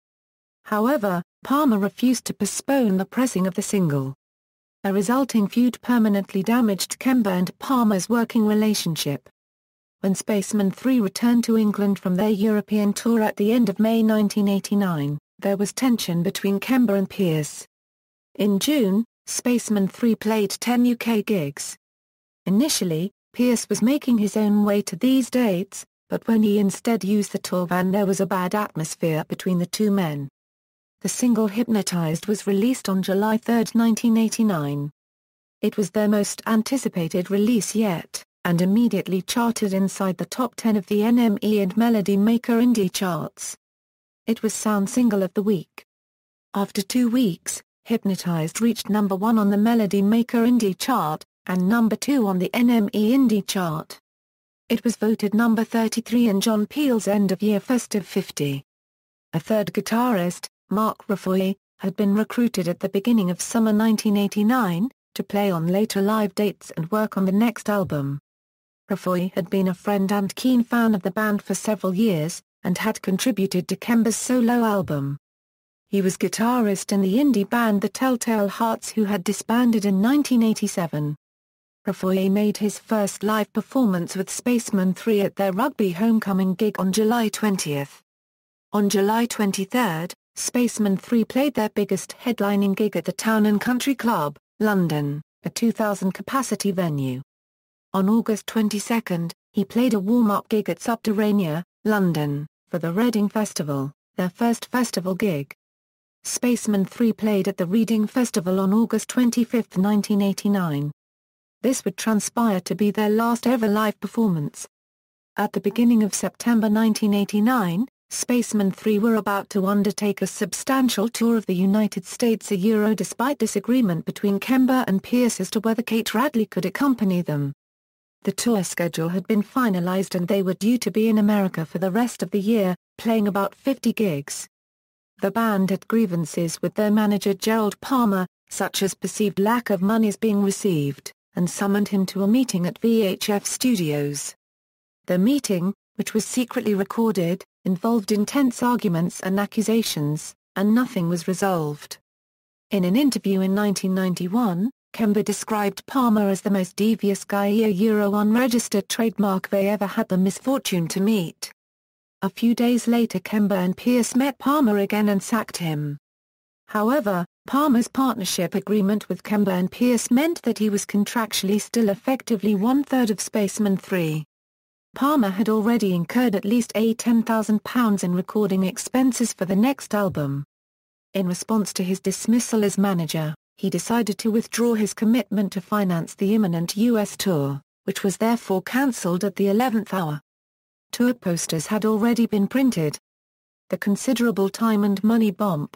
Speaker 1: However, Palmer refused to postpone the pressing of the single. A resulting feud permanently damaged Kember and Palmer's working relationship. When Spacemen 3 returned to England from their European tour at the end of May 1989, there was tension between Kember and Pierce. In June, Spacemen 3 played 10 UK gigs. Initially, Pierce was making his own way to these dates, but when he instead used the tour van, there was a bad atmosphere between the two men. The single Hypnotized was released on July 3, 1989. It was their most anticipated release yet, and immediately charted inside the top 10 of the NME and Melody Maker indie charts. It was Sound Single of the Week. After 2 weeks, Hypnotized reached number 1 on the Melody Maker indie chart, and number 2 on the NME indie chart. It was voted number 33 in John Peel's end-of-year Festive 50. A third guitarist, Mark Raffoy, had been recruited at the beginning of summer 1989, to play on later live dates and work on the next album. Raffoy had been a friend and keen fan of the band for several years, and had contributed to Kember's solo album. He was guitarist in the indie band The Telltale Hearts, who had disbanded in 1987. Raffoye made his first live performance with Spaceman 3 at their Rugby homecoming gig on July 20. On July 23, Spaceman 3 played their biggest headlining gig at the Town & Country Club, London, a 2,000-capacity venue. On August 22, he played a warm-up gig at Subterranea, London, for the Reading Festival, their first festival gig. Spaceman 3 played at the Reading Festival on August 25, 1989. This would transpire to be their last ever live performance. At the beginning of September 1989, Spaceman 3 were about to undertake a substantial tour of the United States despite disagreement between Kember and Pierce as to whether Kate Radley could accompany them. The tour schedule had been finalized and they were due to be in America for the rest of the year, playing about 50 gigs. The band had grievances with their manager Gerald Palmer, such as perceived lack of monies being received, and summoned him to a meeting at VHF Studios. The meeting, which was secretly recorded, involved intense arguments and accusations, and nothing was resolved. In an interview in 1991, Kember described Palmer as the most devious guy unregistered trademark they ever had the misfortune to meet. A few days later Kember and Pierce met Palmer again and sacked him. However, Palmer's partnership agreement with Kember and Pierce meant that he was contractually still effectively one-third of Spaceman 3. Palmer had already incurred at least £10,000 in recording expenses for the next album. In response to his dismissal as manager, he decided to withdraw his commitment to finance the imminent US tour, which was therefore cancelled at the 11th hour. Tour posters had already been printed. The considerable time and money Bomp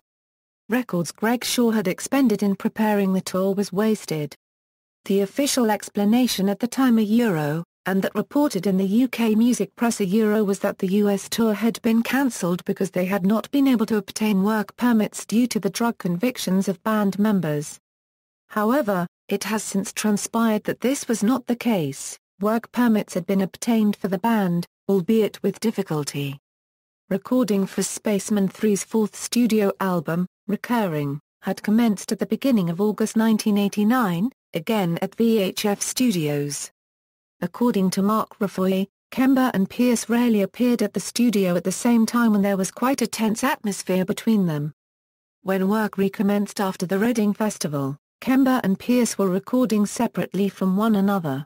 Speaker 1: Records Greg Shaw had expended in preparing the tour was wasted. The official explanation at the time and that reported in the UK music press was that the US tour had been cancelled because they had not been able to obtain work permits due to the drug convictions of band members. However, it has since transpired that this was not the case. Work permits had been obtained for the band, albeit with difficulty. Recording for Spaceman 3's fourth studio album, Recurring, had commenced at the beginning of August 1989, again at VHF Studios. According to Mark Raffoye, Kember and Pierce rarely appeared at the studio at the same time and there was quite a tense atmosphere between them. When work recommenced after the Reading Festival, Kember and Pierce were recording separately from one another.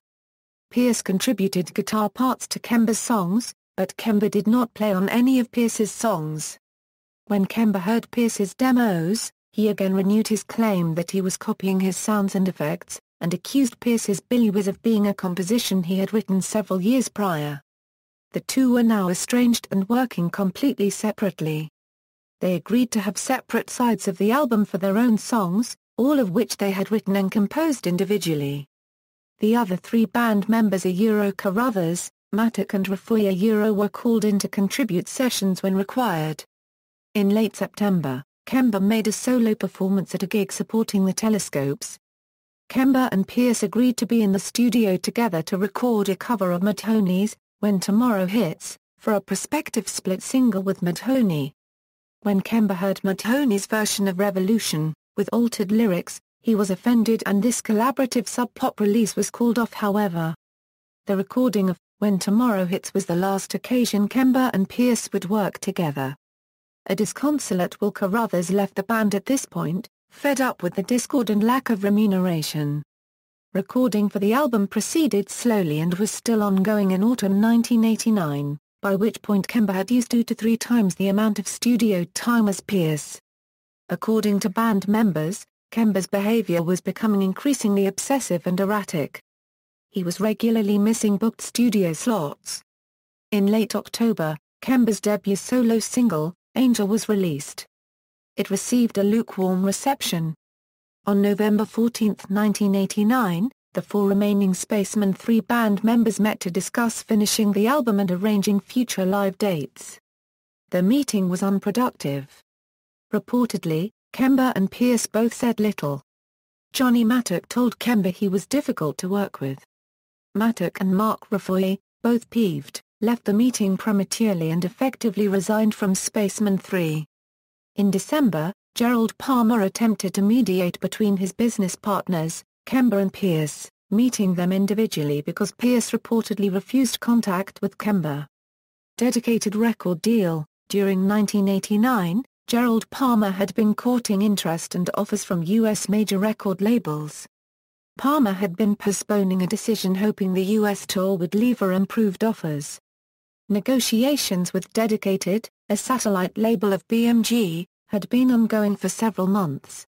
Speaker 1: Pierce contributed guitar parts to Kember's songs, but Kember did not play on any of Pierce's songs. When Kember heard Pierce's demos, he again renewed his claim that he was copying his sounds and effects, and accused Pierce's Billy Whiz of being a composition he had written several years prior. The two were now estranged and working completely separately. They agreed to have separate sides of the album for their own songs, all of which they had written and composed individually. The other three band members Carruthers, Mattock and Raffoye were called in to contribute sessions when required. In late September, Kember made a solo performance at a gig supporting the Telescopes. Kember and Pierce agreed to be in the studio together to record a cover of Mattoni's, When Tomorrow Hits, for a prospective split single with Mattoni. When Kember heard Mattoni's version of Revolution, with altered lyrics, he was offended and this collaborative sub-pop release was called off. However, the recording of When Tomorrow Hits was the last occasion Kember and Pierce would work together. A disconsolate Will Carruthers left the band at this point, fed up with the discord and lack of remuneration. Recording for the album proceeded slowly and was still ongoing in autumn 1989, by which point Kember had used 2 to 3 times the amount of studio time as Pierce. According to band members, Kember's behavior was becoming increasingly obsessive and erratic. He was regularly missing booked studio slots. In late October, Kember's debut solo single, Angel, was released. It received a lukewarm reception. On November 14, 1989, the 4 remaining Spaceman 3 band members met to discuss finishing the album and arranging future live dates. The meeting was unproductive. Reportedly, Kember and Pierce both said little. Johnny Mattock told Kember he was difficult to work with. Mattock and Mark Raffoye, both peeved, left the meeting prematurely and effectively resigned from Spaceman 3. In December, Gerald Palmer attempted to mediate between his business partners, Kember and Pierce, meeting them individually because Pierce reportedly refused contact with Kember. Dedicated record deal. During 1989, Gerald Palmer had been courting interest and offers from U.S. major record labels. Palmer had been postponing a decision hoping the U.S. tour would lever improved offers. Negotiations with Dedicated, a satellite label of BMG, had been ongoing for several months.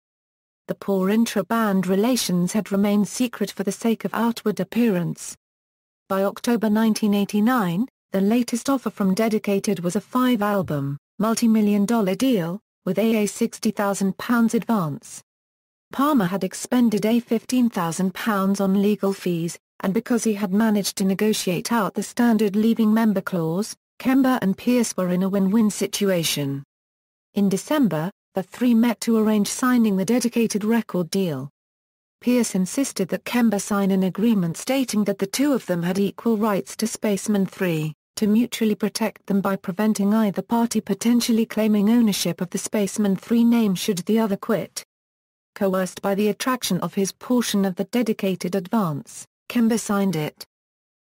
Speaker 1: The poor intra-band relations had remained secret for the sake of outward appearance. By October 1989, the latest offer from Dedicated was a 5-album, multi-million-dollar deal, with a £60,000 advance. Palmer had expended £15,000 on legal fees, and because he had managed to negotiate out the standard leaving member clause, Kember and Pierce were in a win-win situation. In December, the three met to arrange signing the Dedicated record deal. Pierce insisted that Kember sign an agreement stating that the two of them had equal rights to Spaceman 3, to mutually protect them by preventing either party potentially claiming ownership of the Spaceman 3 name should the other quit. Coerced by the attraction of his portion of the Dedicated advance, Kember signed it.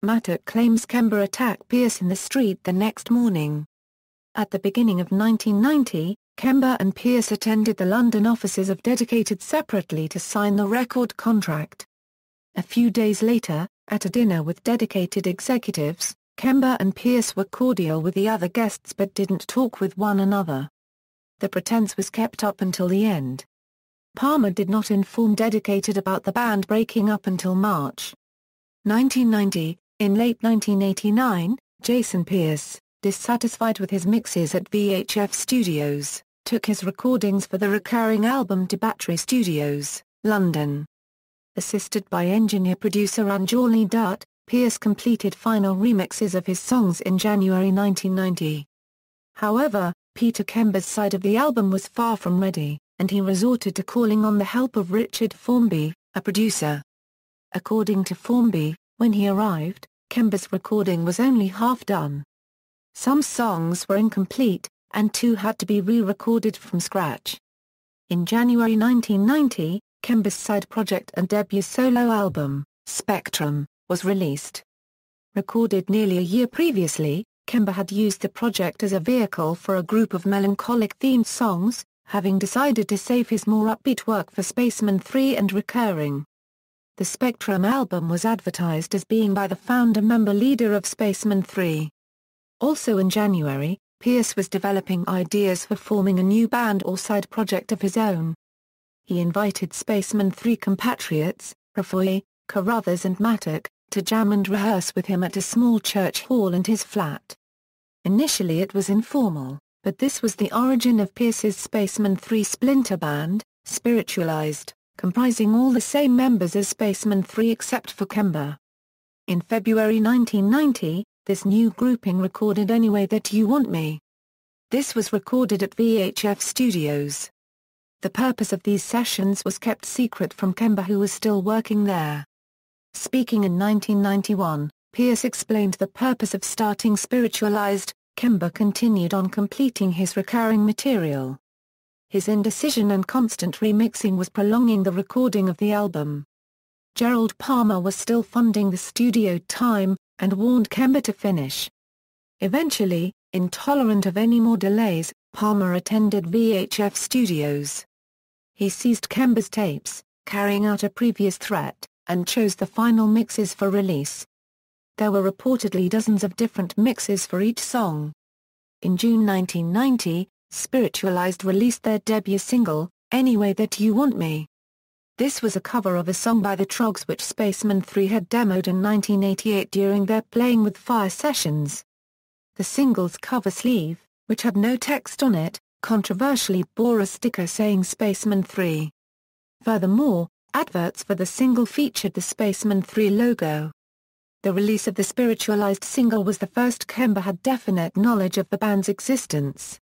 Speaker 1: Mattock claims Kember attacked Pierce in the street the next morning. At the beginning of 1990, Kember and Pierce attended the London offices of Dedicated separately to sign the record contract. A few days later, at a dinner with Dedicated executives, Kember and Pierce were cordial with the other guests but didn't talk with one another. The pretense was kept up until the end. Palmer did not inform Dedicated about the band breaking up until March 1990. In late 1989, Jason Pierce, dissatisfied with his mixes at VHF Studios, took his recordings for the recurring album to Battery Studios, London. Assisted by engineer-producer Anjali Dutt, Pierce completed final remixes of his songs in January 1990. However, Peter Kember's side of the album was far from ready, and he resorted to calling on the help of Richard Formby, a producer. According to Formby, when he arrived, Kember's recording was only half done. Some songs were incomplete, and two had to be re-recorded from scratch. In January 1990, Kember's side project and debut solo album, Spectrum, was released. Recorded nearly a year previously, Kember had used the project as a vehicle for a group of melancholic-themed songs, having decided to save his more upbeat work for Spaceman 3 and Recurring. The Spectrum album was advertised as being by the founder-member leader of Spaceman 3. Also in January, Pierce was developing ideas for forming a new band or side project of his own. He invited Spaceman 3 compatriots, Rafoy, Carruthers and Mattock, to jam and rehearse with him at a small church hall and his flat. Initially it was informal, but this was the origin of Pierce's Spaceman 3 splinter band, Spiritualized, comprising all the same members as Spaceman 3 except for Kember. In February 1990, this new grouping recorded Any Way That You Want Me. This was recorded at VHF Studios. The purpose of these sessions was kept secret from Kember, who was still working there. Speaking in 1991, Pierce explained the purpose of starting Spiritualized. Kember continued on completing his recurring material. His indecision and constant remixing was prolonging the recording of the album. Gerald Palmer was still funding the studio time, and warned Kember to finish. Eventually, intolerant of any more delays, Palmer attended VHF Studios. He seized Kember's tapes, carrying out a previous threat, and chose the final mixes for release. There were reportedly dozens of different mixes for each song. In June 1990, Spiritualized released their debut single, Any Way That You Want Me. This was a cover of a song by the Troggs which Spaceman 3 had demoed in 1988 during their Playing with Fire sessions. The single's cover sleeve, which had no text on it, controversially bore a sticker saying Spaceman 3. Furthermore, adverts for the single featured the Spaceman 3 logo. The release of the Spiritualized single was the first Kember had definite knowledge of the band's existence.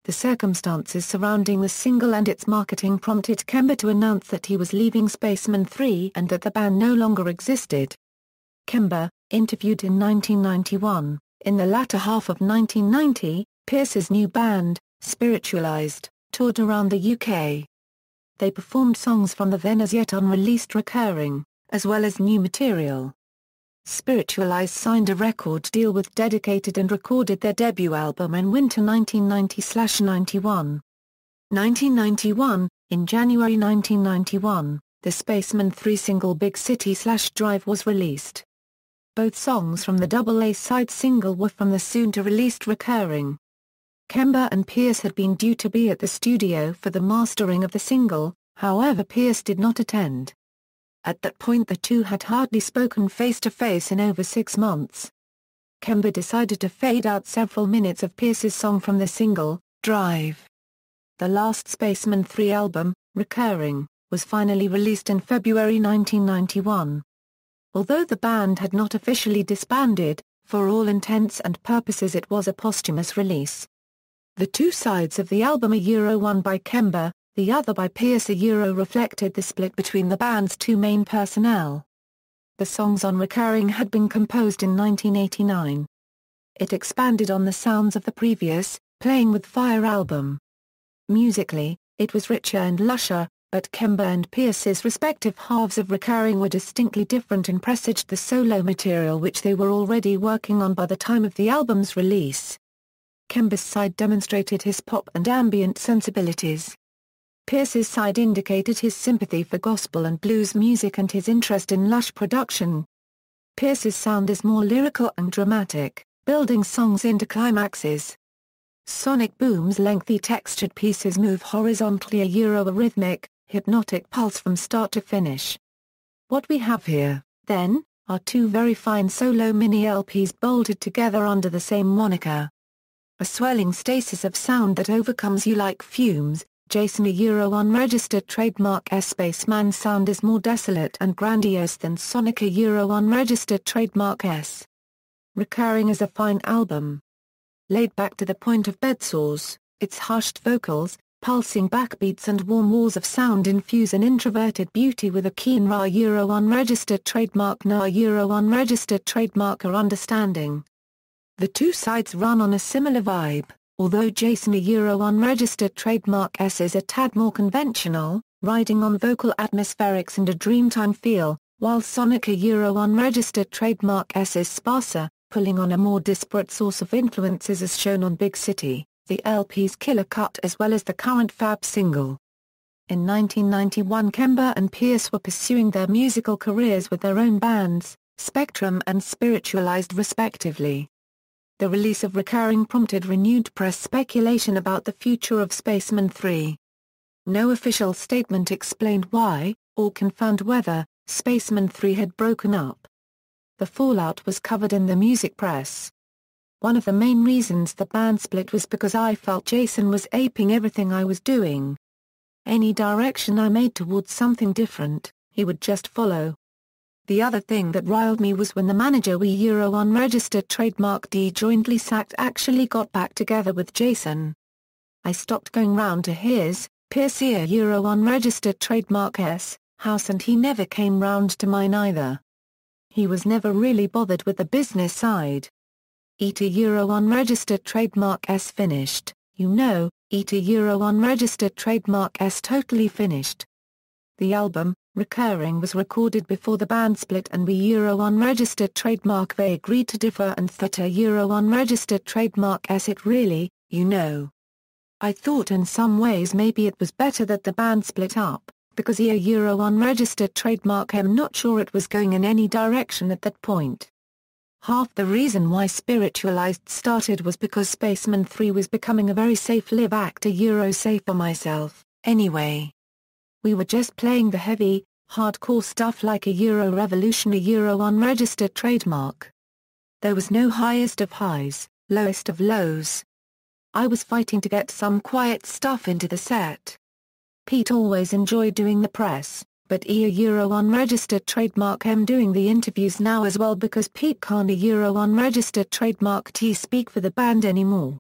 Speaker 1: The circumstances surrounding the single and its marketing prompted Kember to announce that he was leaving Spaceman 3 and that the band no longer existed. Kember, interviewed in 1991, in the latter half of 1990, Pierce's new band, Spiritualized, toured around the UK. They performed songs from the then as yet unreleased Recurring, as well as new material. Spiritualized signed a record deal with Dedicated and recorded their debut album in winter 1990/91. 1991, in January 1991, the Spaceman 3 single Big City/Drive was released. Both songs from the double A-side single were from the soon-to-released Recurring. Kember and Pierce had been due to be at the studio for the mastering of the single, however Pierce did not attend. At that point the two had hardly spoken face-to-face in over 6 months. Kember decided to fade out several minutes of Pierce's song from the single, Drive. The last Spaceman 3 album, Recurring, was finally released in February 1991. Although the band had not officially disbanded, for all intents and purposes it was a posthumous release. The two sides of the album, one by Kember, the other by Pierce, reflected the split between the band's two main personnel. The songs on Recurring had been composed in 1989. It expanded on the sounds of the previous, Playing with Fire album. Musically, it was richer and lusher, but Kember and Pierce's respective halves of Recurring were distinctly different and presaged the solo material which they were already working on by the time of the album's release. Kember's side demonstrated his pop and ambient sensibilities. Pierce's side indicated his sympathy for gospel and blues music and his interest in lush production. Pierce's sound is more lyrical and dramatic, building songs into climaxes. Sonic Boom's lengthy textured pieces move horizontally, a rhythmic, hypnotic pulse from start to finish. What we have here, then, are two very fine solo mini-LPs bolted together under the same moniker. A swelling stasis of sound that overcomes you like fumes. Jason unregistered trademark Spaceman sound is more desolate and grandiose than Sonic unregistered trademark S. Recurring is a fine album. Laid back to the point of bedsores, its hushed vocals, pulsing backbeats and warm walls of sound infuse an introverted beauty with a keen raw unregistered trademark unregistered trademark or understanding. The two sides run on a similar vibe, although Jason unregistered trademark S is a tad more conventional, riding on vocal atmospherics and a dreamtime feel, while Sonic unregistered trademark S is sparser, pulling on a more disparate source of influences as shown on Big City, the LP's killer cut as well as the current Fab single. In 1991 Kember and Pierce were pursuing their musical careers with their own bands, Spectrum and Spiritualized respectively. The release of Recurring prompted renewed press speculation about the future of Spaceman 3. No official statement explained why, or confirmed whether, Spaceman 3 had broken up. The fallout was covered in the music press. One of the main reasons the band split was because I felt Jason was aping everything I was doing. Any direction I made towards something different, he would just follow. The other thing that riled me was when the manager unregistered trademark D jointly sacked actually got back together with Jason. I stopped going round to his, Pierce unregistered trademark S, house and he never came round to mine either. He was never really bothered with the business side. unregistered trademark S finished, unregistered trademark S totally finished. The album, Recurring, was recorded before the band split and unregistered trademark they agreed to differ and unregistered trademark S it really, I thought in some ways maybe it was better that the band split up, because unregistered trademark I'm not sure it was going in any direction at that point. Half the reason why Spiritualized started was because Spaceman 3 was becoming a very safe live act safe for myself, anyway. We were just playing the heavy, hardcore stuff like a revolution unregistered trademark. There was no highest of highs, lowest of lows. I was fighting to get some quiet stuff into the set. Pete always enjoyed doing the press, but unregistered trademark M doing the interviews now as well because Pete can't unregistered trademark T speak for the band anymore.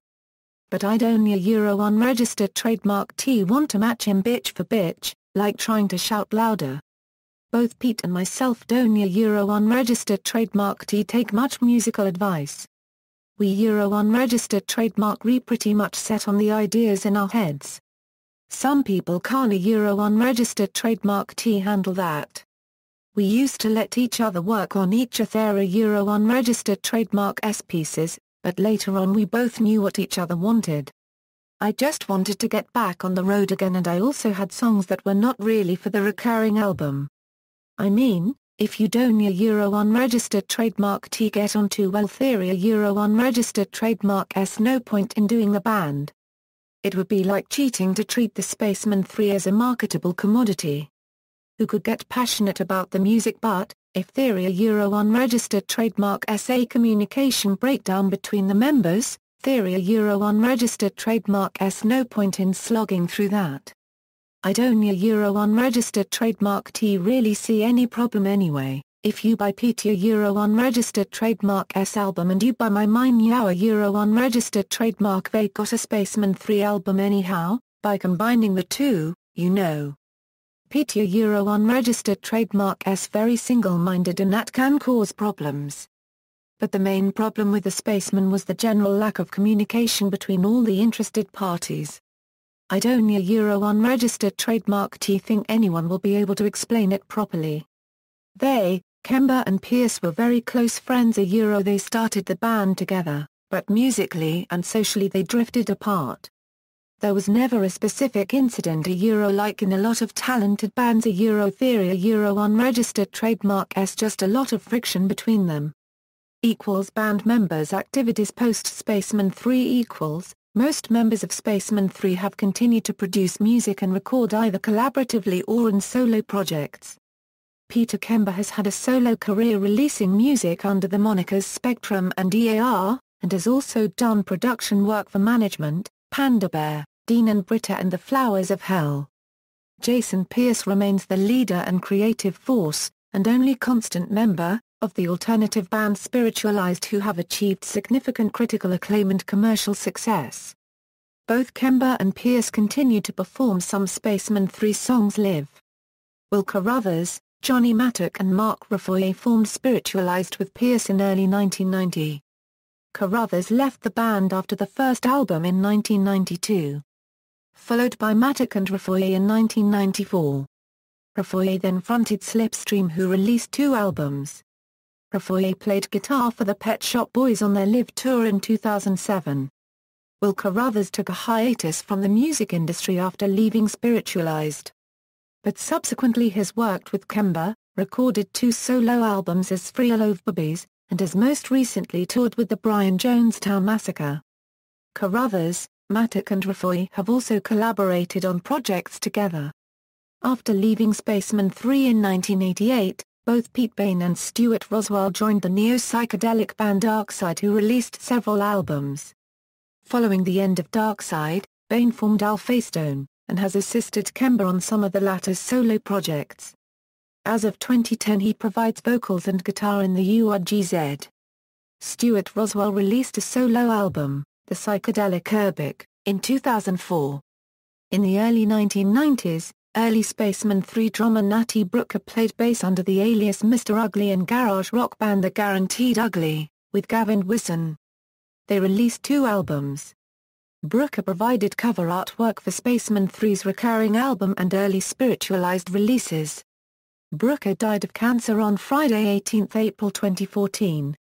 Speaker 1: But I'd only unregistered trademark T want to match him bitch for bitch, like trying to shout louder. Both Pete and myself don't unregistered trademark T take much musical advice. We unregistered trademark re pretty much set on the ideas in our heads. Some people can't a unregistered trademark T handle that. We used to let each other work on each other unregistered trademark S pieces, but later on we both knew what each other wanted. I just wanted to get back on the road again, and I also had songs that were not really for the recurring album. I mean, if you don't unregistered trademark T get on too well theory unregistered trademark S, no point in doing the band. It would be like cheating to treat the Spaceman 3 as a marketable commodity. Who could get passionate about the music, but, if theory unregistered trademark S a communication breakdown between the members, theory unregistered trademark S, no point in slogging through that. I don't unregistered trademark T really see any problem anyway. If you buy Peter unregistered trademark S album and you buy my mine unregistered trademark, they got a Spaceman 3 album anyhow. By combining the two, Peter unregistered trademark S very single-minded, and that can cause problems. But the main problem with the Spaceman was the general lack of communication between all the interested parties. I don't unregistered trademark T think anyone will be able to explain it properly. They, Kember and Pierce, were very close friends they started the band together, but musically and socially they drifted apart. There was never a specific incident like in a lot of talented bands theory unregistered trademark S, just a lot of friction between them. Band members' activities post-Spaceman 3 Most members of Spaceman 3 have continued to produce music and record either collaboratively or in solo projects. Peter Kember has had a solo career releasing music under the monikers Spectrum and EAR, and has also done production work for Management, Panda Bear, Dean and Britta and the Flowers of Hell. Jason Pierce remains the leader and creative force, and only constant member, of the alternative band Spiritualized, who have achieved significant critical acclaim and commercial success. Both Kember and Pierce continue to perform some Spaceman 3 songs live. Will Carruthers, Johnny Mattock and Mark Refoy formed Spiritualized with Pierce in early 1990. Carruthers left the band after the first album in 1992. Followed by Mattock and Refoy in 1994. Refoy then fronted Slipstream, who released 2 albums. Refoy played guitar for the Pet Shop Boys on their live tour in 2007. Will Carruthers took a hiatus from the music industry after leaving Spiritualized, but subsequently has worked with Kember, recorded 2 solo albums as Free Love Boobies, and has most recently toured with the Brian Jonestown Massacre. Carruthers, Mattock and Refoy have also collaborated on projects together. After leaving Spaceman 3 in 1988, both Pete Bain and Stuart Roswell joined the neo-psychedelic band Darkside, who released several albums. Following the end of Darkside, Bain formed Alphastone, and has assisted Kember on some of the latter's solo projects. As of 2010 he provides vocals and guitar in the URGZ. Stuart Roswell released a solo album, The Psychedelic Urbic, in 2004. In the early 1990s, early Spaceman 3 drummer Natty Brooker played bass under the alias Mr. Ugly in garage rock band The Guaranteed Ugly, with Gavin Wisson. They released 2 albums. Brooker provided cover artwork for Spaceman 3's recurring album and early Spiritualized releases. Brooker died of cancer on Friday 18 April 2014.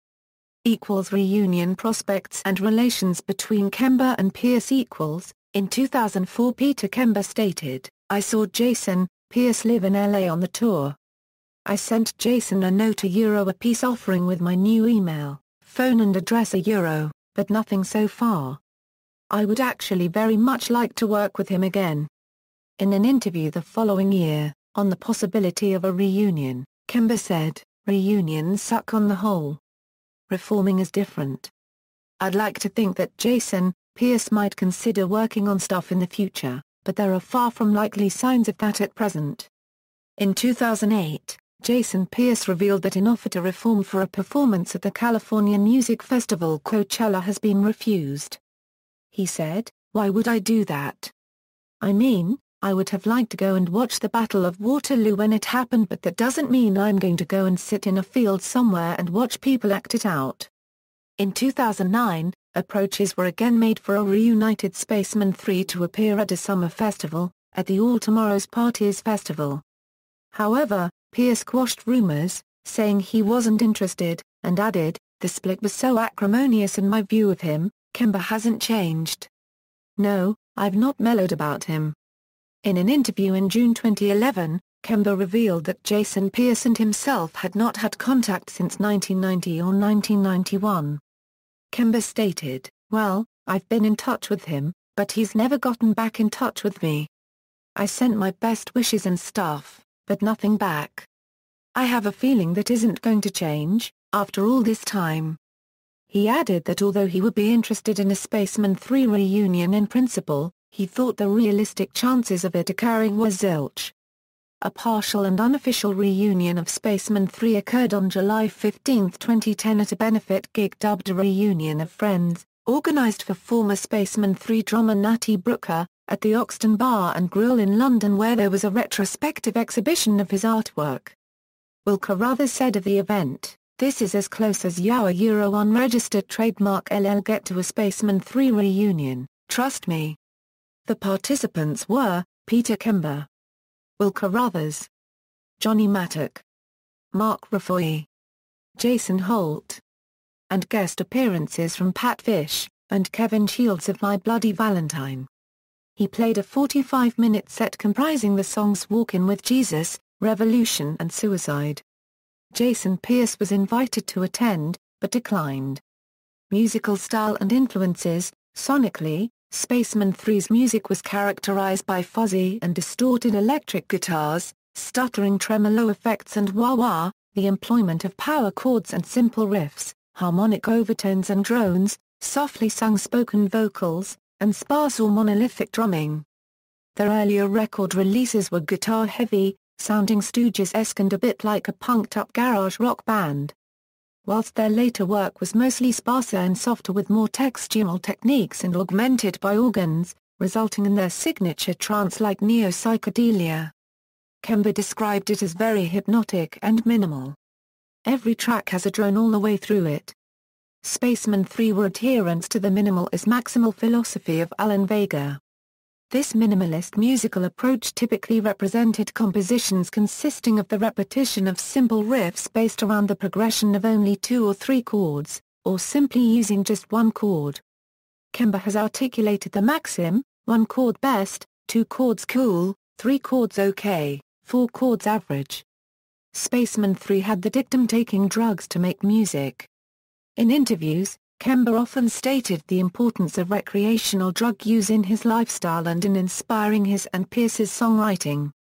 Speaker 1: Reunion prospects and relations between Kember and Pierce. In 2004 Peter Kember stated, "I saw Jason, Pierce live in LA on the tour. I sent Jason a note a piece offering with my new email, phone and address but nothing so far. I would actually very much like to work with him again." In an interview the following year, on the possibility of a reunion, Kember said, "Reunions suck on the whole. Reforming is different. I'd like to think that Jason, Pierce might consider working on stuff in the future, but there are far from likely signs of that at present." In 2008, Jason Pierce revealed that an offer to reform for a performance at the California Music Festival Coachella has been refused. He said, "Why would I do that? I mean, I would have liked to go and watch the Battle of Waterloo when it happened, but that doesn't mean I'm going to go and sit in a field somewhere and watch people act it out." In 2009, approaches were again made for a reunited Spaceman 3 to appear at a summer festival, at the All Tomorrow's Parties Festival. However, Pierce quashed rumors, saying he wasn't interested, and added, "The split was so acrimonious and my view of him, Kember hasn't changed. No, I've not mellowed about him." In an interview in June 2011, Kember revealed that Jason Pierce and himself had not had contact since 1990 or 1991. Kember stated, "Well, I've been in touch with him, but he's never gotten back in touch with me. I sent my best wishes and stuff, but nothing back. I have a feeling that isn't going to change, after all this time." He added that although he would be interested in a Spaceman 3 reunion in principle, he thought the realistic chances of it occurring were zilch. A partial and unofficial reunion of Spaceman 3 occurred on July 15, 2010 at a benefit gig dubbed a Reunion of Friends, organised for former Spaceman 3 drummer Natty Brooker, at the Oxton Bar and Grill in London, where there was a retrospective exhibition of his artwork. Will Carruthers said of the event, "This is as close as our Euro unregistered trademark LL get to a Spaceman 3 reunion, trust me." The participants were, Peter Kember, Will Carruthers, Johnny Mattock, Mark Raffoy, Jason Holt, and guest appearances from Pat Fish, and Kevin Shields of My Bloody Valentine. He played a 45-minute set comprising the songs Walkin' with Jesus, Revolution and Suicide. Jason Pierce was invited to attend, but declined. Musical style and influences. Sonically, Spaceman 3's music was characterized by fuzzy and distorted electric guitars, stuttering tremolo effects and wah-wah, the employment of power chords and simple riffs, harmonic overtones and drones, softly sung spoken vocals, and sparse or monolithic drumming. Their earlier record releases were guitar-heavy, sounding Stooges-esque and a bit like a punked-up garage rock band. Whilst their later work was mostly sparser and softer with more textural techniques and augmented by organs, resulting in their signature trance-like neo-psychedelia. Kember described it as very hypnotic and minimal. Every track has a drone all the way through it. Spaceman 3 were adherents to the minimal is maximal philosophy of Alan Vega. This minimalist musical approach typically represented compositions consisting of the repetition of simple riffs based around the progression of only 2 or 3 chords, or simply using just one chord. Kember has articulated the maxim, 1 chord best, 2 chords cool, 3 chords okay, 4 chords average. Spaceman 3 had the dictum taking drugs to make music. In interviews, Kember often stated the importance of recreational drug use in his lifestyle and in inspiring his and Pierce's songwriting.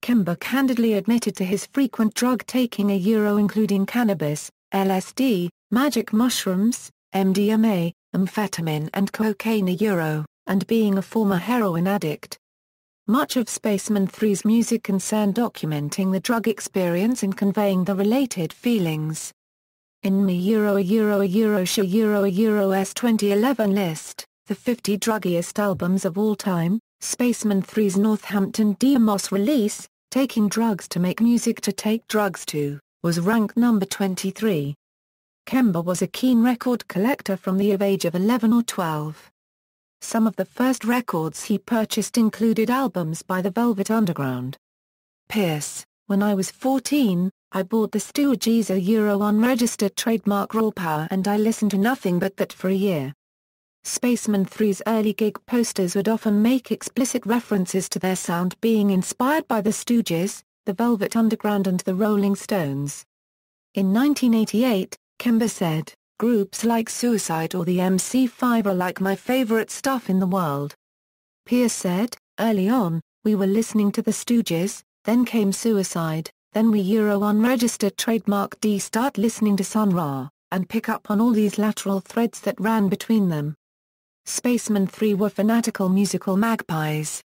Speaker 1: Kember candidly admitted to his frequent drug taking including cannabis, LSD, magic mushrooms, MDMA, amphetamine and cocaine and being a former heroin addict. Much of Spaceman 3's music concerned documenting the drug experience and conveying the related feelings. In Me Euro's 2011 list, the 50 druggiest albums of all time, Spaceman 3's Northampton Demos release, Taking Drugs to Make Music to Take Drugs To, was ranked number 23. Kember was a keen record collector from the age of 11 or 12. Some of the first records he purchased included albums by the Velvet Underground. Pierce, when I was 14, I bought the Stooges unregistered trademark Raw Power and I listened to nothing but that for a year. Spaceman 3's early gig posters would often make explicit references to their sound being inspired by the Stooges, the Velvet Underground and the Rolling Stones. In 1988, Kember said, "Groups like Suicide or the MC5 are like my favorite stuff in the world." Pierce said, "Early on, we were listening to the Stooges, then came Suicide. Then we unregistered trademark D start listening to Sun Ra, and pick up on all these lateral threads that ran between them." Spaceman 3 were fanatical musical magpies.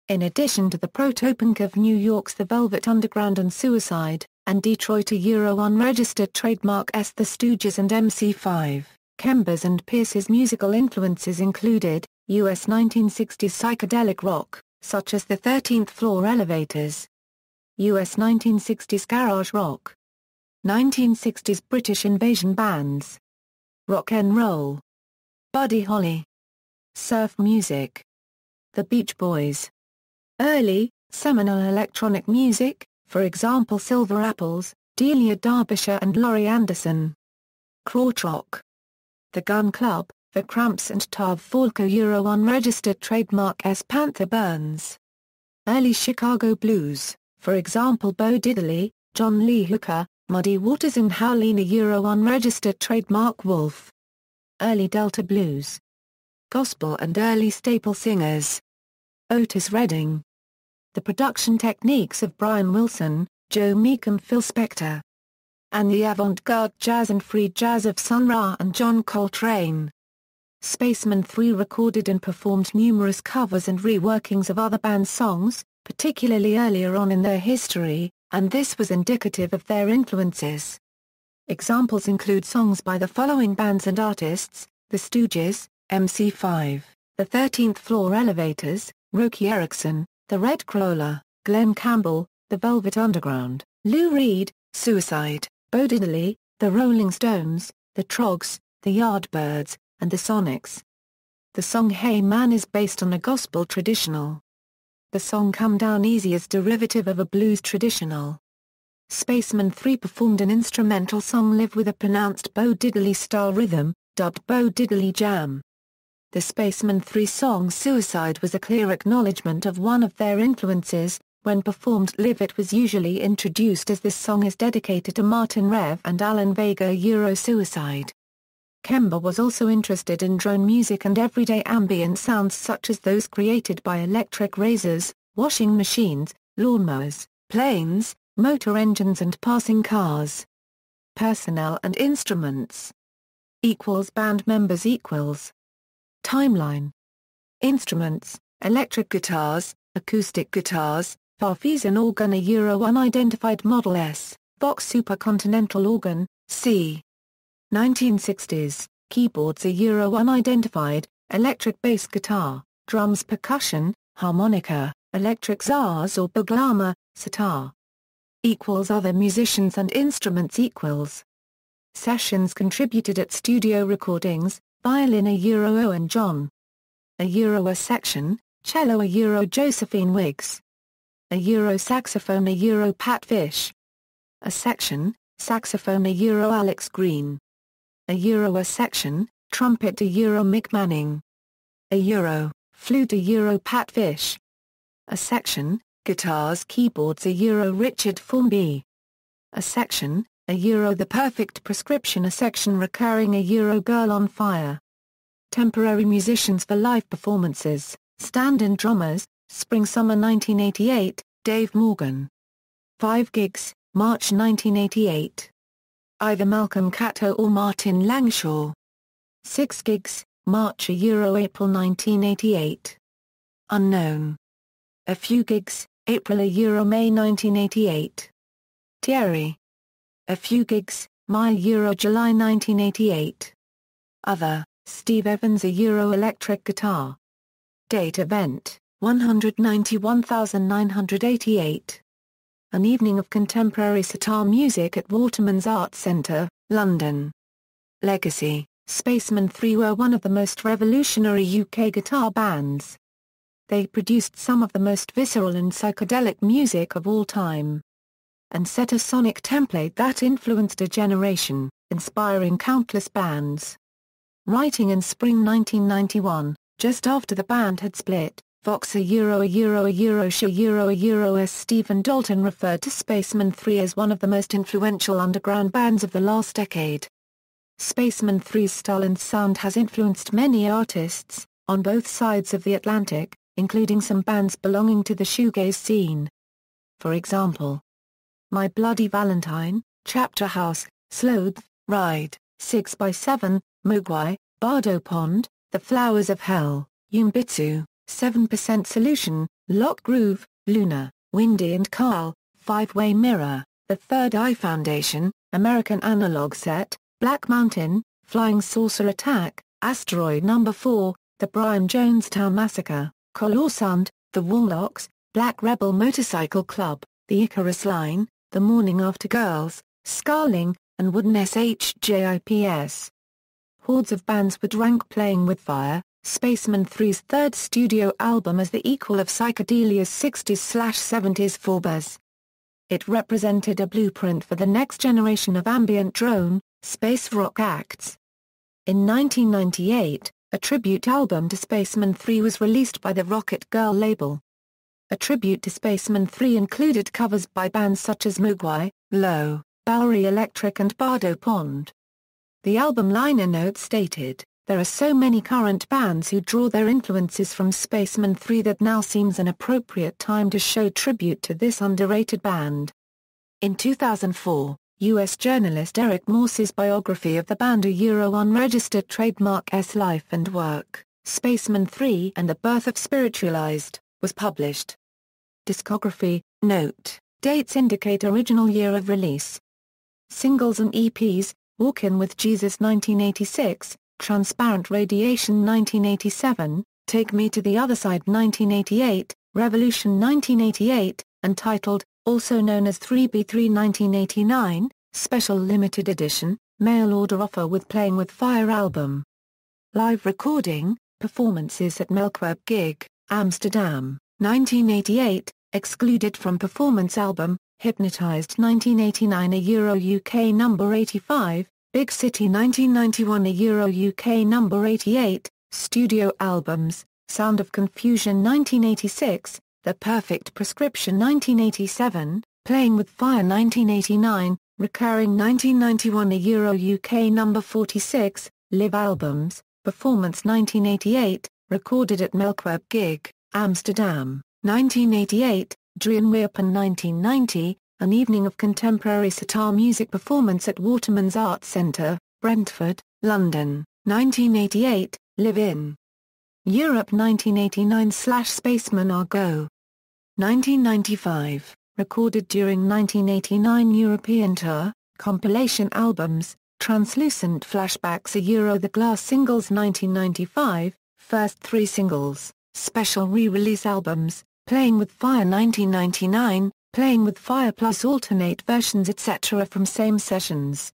Speaker 1: In addition to the proto-punk of New York's The Velvet Underground and Suicide, and Detroit unregistered trademark S The Stooges and MC5, Kember's and Pierce's musical influences included, US 1960s psychedelic rock, such as the 13th Floor Elevators, US 1960s garage rock, 1960s British invasion bands, rock 'n' roll, Buddy Holly. Surf music. The Beach Boys. Early, seminal electronic music, for example Silver Apples, Delia Derbyshire and Laurie Anderson. Krautrock. The Gun Club, The Cramps and Tav Falco unregistered trademark S. Panther Burns. Early Chicago blues, for example Bo Diddley, John Lee Hooker, Muddy Waters and Howlina unregistered trademark Wolf. Early Delta blues. Gospel and early staple singers. Otis Redding. The production techniques of Brian Wilson, Joe Meek and Phil Spector. And the avant-garde jazz and free jazz of Sun Ra and John Coltrane. Spacemen 3 recorded and performed numerous covers and reworkings of other bands' songs, particularly earlier on in their history, and this was indicative of their influences. Examples include songs by the following bands and artists: The Stooges, MC5, The 13th Floor Elevators, Roky Erickson, The Red Crawler, Glenn Campbell, The Velvet Underground, Lou Reed, Suicide, Bo Diddley, The Rolling Stones, The Troggs, The Yardbirds, and The Sonics. The song Hey Man is based on a gospel traditional. The song Come Down Easy is derivative of a blues traditional. Spacemen 3 performed an instrumental song Live with a pronounced Bo Diddley-style rhythm, dubbed Bo Diddley Jam. The Spacemen 3 song Suicide was a clear acknowledgement of one of their influences. When performed live it was usually introduced as this song is dedicated to Martin Rev and Alan Vega Suicide. Kember was also interested in drone music and everyday ambient sounds such as those created by electric razors, washing machines, lawnmowers, planes, motor engines and passing cars. Personnel and instruments. Band members Timeline. Instruments: electric guitars, acoustic guitars, Farfisa organ unidentified Model S, Vox Supercontinental organ, c. 1960s, keyboards unidentified, electric bass guitar, drums percussion, harmonica, electric zars or baglama, sitar. Other musicians and instruments Sessions contributed at studio recordings, violin Owen John. A section, cello Josephine Wiggs. Saxophone Pat Fish. A section, saxophone Alex Green. A section, trumpet Mick Manning. Flute Pat Fish. A section, guitars keyboards Richard Formby. A section, The Perfect Prescription. A section recurring Girl on Fire. Temporary musicians for live performances, stand-in drummers, Spring-Summer 1988, Dave Morgan. 5 gigs, March 1988. Either Malcolm Cato or Martin Langshaw. 6 gigs, March April 1988. Unknown. A few gigs, April May 1988. Thierry. A few gigs, May July 1988. Other, Steve Evans electric guitar. Date event, 191,988. An evening of contemporary sitar music at Waterman's Arts Centre, London. Legacy: Spacemen 3 were one of the most revolutionary UK guitar bands. They produced some of the most visceral and psychedelic music of all time, and set a sonic template that influenced a generation, inspiring countless bands. Writing in spring 1991, just after the band had split, Vox as Stephen Dalton referred to Spacemen 3 as one of the most influential underground bands of the last decade. Spacemen 3's style and sound has influenced many artists, on both sides of the Atlantic, including some bands belonging to the shoegaze scene. For example, My Bloody Valentine, Chapter House, Sloth, Ride, 6x7, Mogwai, Bardo Pond, The Flowers of Hell, Yumbitsu, 7% Solution, Lock Groove, Luna, Windy and Carl, Five-Way Mirror, The Third Eye Foundation, American Analog Set, Black Mountain, Flying Saucer Attack, Asteroid No. 4, The Brian Jonestown Massacre, Colorsund, The Warlocks, Black Rebel Motorcycle Club, The Icarus Line, The Morning After Girls, Scarling, and Wooden SHJIPS. hordes of bands would rank Playing with Fire, Spaceman 3's third studio album, as the equal of psychedelia's 60s/70s forebears. It represented a blueprint for the next generation of ambient drone, space rock acts. In 1998, a tribute album to Spaceman 3 was released by the Rocket Girl label. A tribute to Spaceman 3 included covers by bands such as Mogwai, Low, Bowery Electric and Bardo Pond. The album liner notes stated, "There are so many current bands who draw their influences from Spaceman 3 that now seems an appropriate time to show tribute to this underrated band." In 2004, U.S. journalist Eric Morse's biography of the band Unregistered Trademark's Life and Work, Spaceman 3 and the Birth of Spiritualized, was published. Discography, note, dates indicate original year of release. Singles and EPs, Walkin with Jesus 1986, Transparent Radiation 1987, Take Me to the Other Side 1988, Revolution 1988, Untitled, also known as 3B3 1989, Special Limited Edition, Mail Order Offer with Playing with Fire album. Live recording, performances at Melkweb Gig, Amsterdam, 1988, excluded from performance album, Hypnotized 1989 UK number 85, Big City 1991 UK number 88, studio albums, Sound of Confusion 1986, The Perfect Prescription 1987, Playing with Fire 1989, Recurring 1991 UK number 46, Live albums, Performance 1988, recorded at Melkweb Gig, Amsterdam, 1988, Dreamweapon 1990, An Evening of Contemporary Sitar Music Performance at Waterman's Arts Centre, Brentford, London, 1988, Live In Europe 1989/Spaceman Argo. 1995, recorded during 1989 European Tour, compilation albums, Translucent Flashbacks The Glass Singles 1995, first 3 singles, special re-release albums, Playing with Fire 1999, Playing with Fire plus alternate versions etc. from same sessions.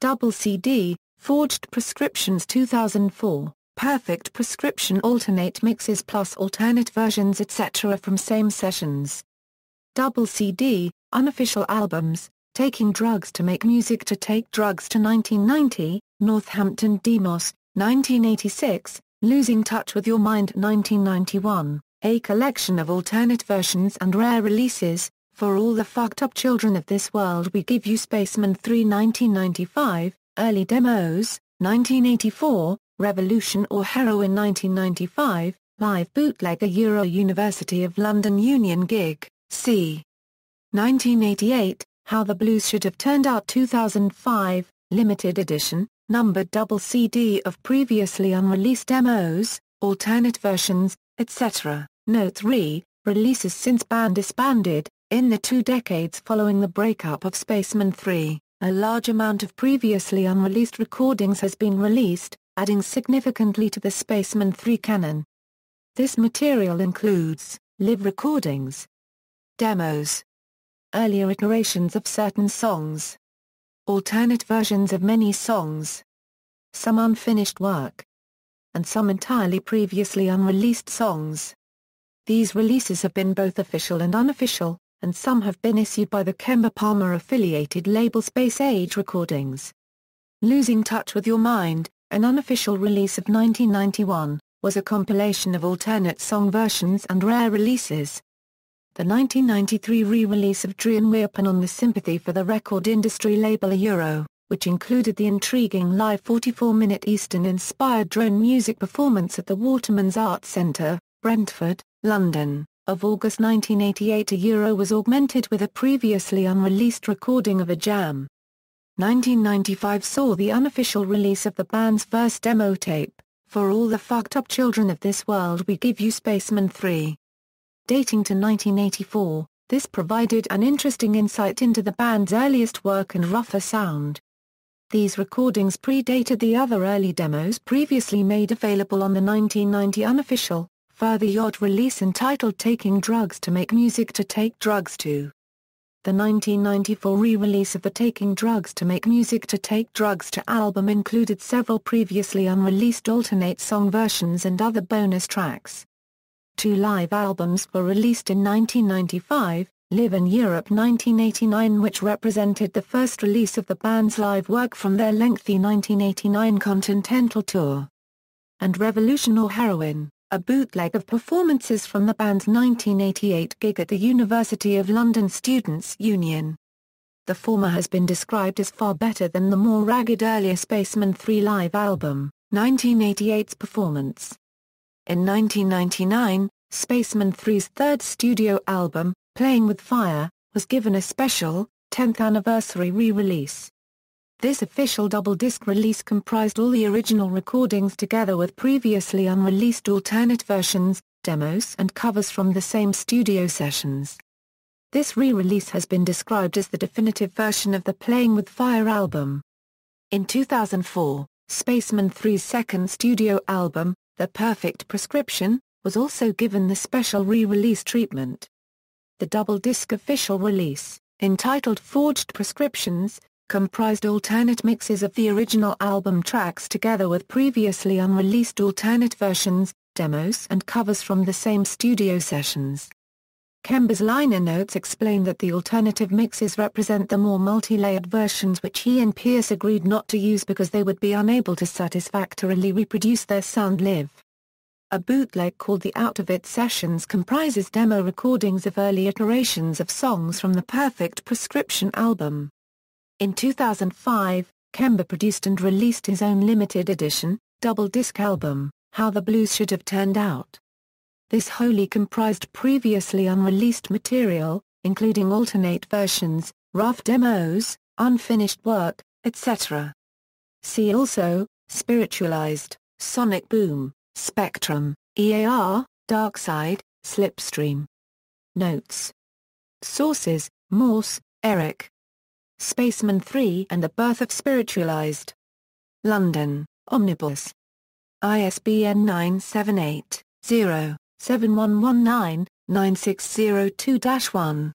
Speaker 1: Double CD, Forged Prescriptions 2004, Perfect Prescription alternate mixes plus alternate versions etc. from same sessions. Double CD, Unofficial albums, Taking Drugs to Make Music to Take Drugs to 1990, Northampton Demos, 1986, Losing Touch with Your Mind 1991, a collection of alternate versions and rare releases, For All the Fucked Up Children of This World We Give You Spaceman 3 1995, Early Demos, 1984, Revolution or Heroin 1995, Live Bootleg University of London Union Gig, c. 1988, How the Blues Should Have Turned Out 2005, Limited Edition, numbered double CD of previously unreleased demos, alternate versions, etc. Note 3, releases since band disbanded. In the 2 decades following the breakup of Spaceman 3, a large amount of previously unreleased recordings has been released, adding significantly to the Spaceman 3 canon. This material includes live recordings, demos, earlier iterations of certain songs, alternate versions of many songs, some unfinished work, and some entirely previously unreleased songs. These releases have been both official and unofficial, and some have been issued by the Kember affiliated label Space Age Recordings. Losing Touch with Your Mind, an unofficial release of 1991, was a compilation of alternate song versions and rare releases. The 1993 re-release of Dreamweapon on the Sympathy for the Record Industry label Euro, which included the intriguing live 44-minute Eastern-inspired drone music performance at the Waterman's Arts Centre, Brentford, London, of August 1988 Euro was augmented with a previously unreleased recording of a jam. 1995 saw the unofficial release of the band's first demo tape, For All the Fucked Up Children of This World We Give You Spaceman 3. Dating to 1984, this provided an interesting insight into the band's earliest work and rougher sound. These recordings predated the other early demos previously made available on the 1990 unofficial, further yacht release entitled Taking Drugs to Make Music to Take Drugs to. The 1994 re-release of the Taking Drugs to Make Music to Take Drugs to album included several previously unreleased alternate song versions and other bonus tracks. 2 live albums were released in 1995, Live in Europe 1989, which represented the first release of the band's live work from their lengthy 1989 Continental tour, and Revolution or Heroin, a bootleg of performances from the band's 1988 gig at the University of London Students' Union. The former has been described as far better than the more ragged earlier Spaceman 3 live album, 1988's performance. In 1999, Spaceman 3's third studio album, Playing with Fire, was given a special, 10th anniversary re-release. This official double-disc release comprised all the original recordings together with previously unreleased alternate versions, demos and covers from the same studio sessions. This re-release has been described as the definitive version of the Playing with Fire album. In 2004, Spaceman 3's second studio album, The Perfect Prescription, was also given the special re-release treatment. The double-disc official release, entitled Forged Prescriptions, comprised alternate mixes of the original album tracks together with previously unreleased alternate versions, demos and covers from the same studio sessions. Kember's liner notes explain that the alternative mixes represent the more multi-layered versions which he and Pierce agreed not to use because they would be unable to satisfactorily reproduce their sound live. A bootleg called the Out of It Sessions comprises demo recordings of early iterations of songs from the Perfect Prescription album. In 2005, Kember produced and released his own limited edition, double-disc album, How the Blues Should Have Turned Out. This wholly comprised previously unreleased material, including alternate versions, rough demos, unfinished work, etc. See also, Spiritualized, Sonic Boom, Spectrum, EAR, Darkside, Slipstream. Notes. Sources: Morse, Eric. Spaceman 3 and the Birth of Spiritualized. London, Omnibus. ISBN 978-0-7119-9602-1.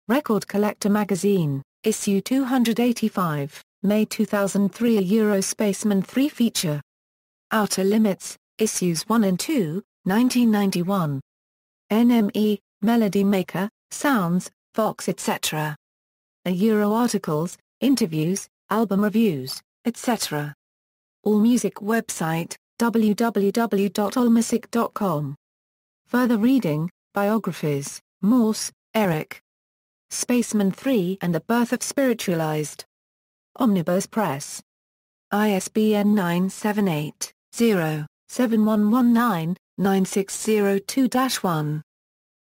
Speaker 1: Record Collector Magazine, Issue 285, May 2003. A Spaceman 3 feature. Outer Limits, Issues 1 and 2, 1991. NME, Melody Maker, Sounds, Vox etc. Articles, interviews, album reviews, etc. AllMusic website, www.allmusic.com. Further reading, biographies, Morse, Eric. Spaceman 3 and the Birth of Spiritualized. Omnibus Press. ISBN 978-0-7119-9602-1.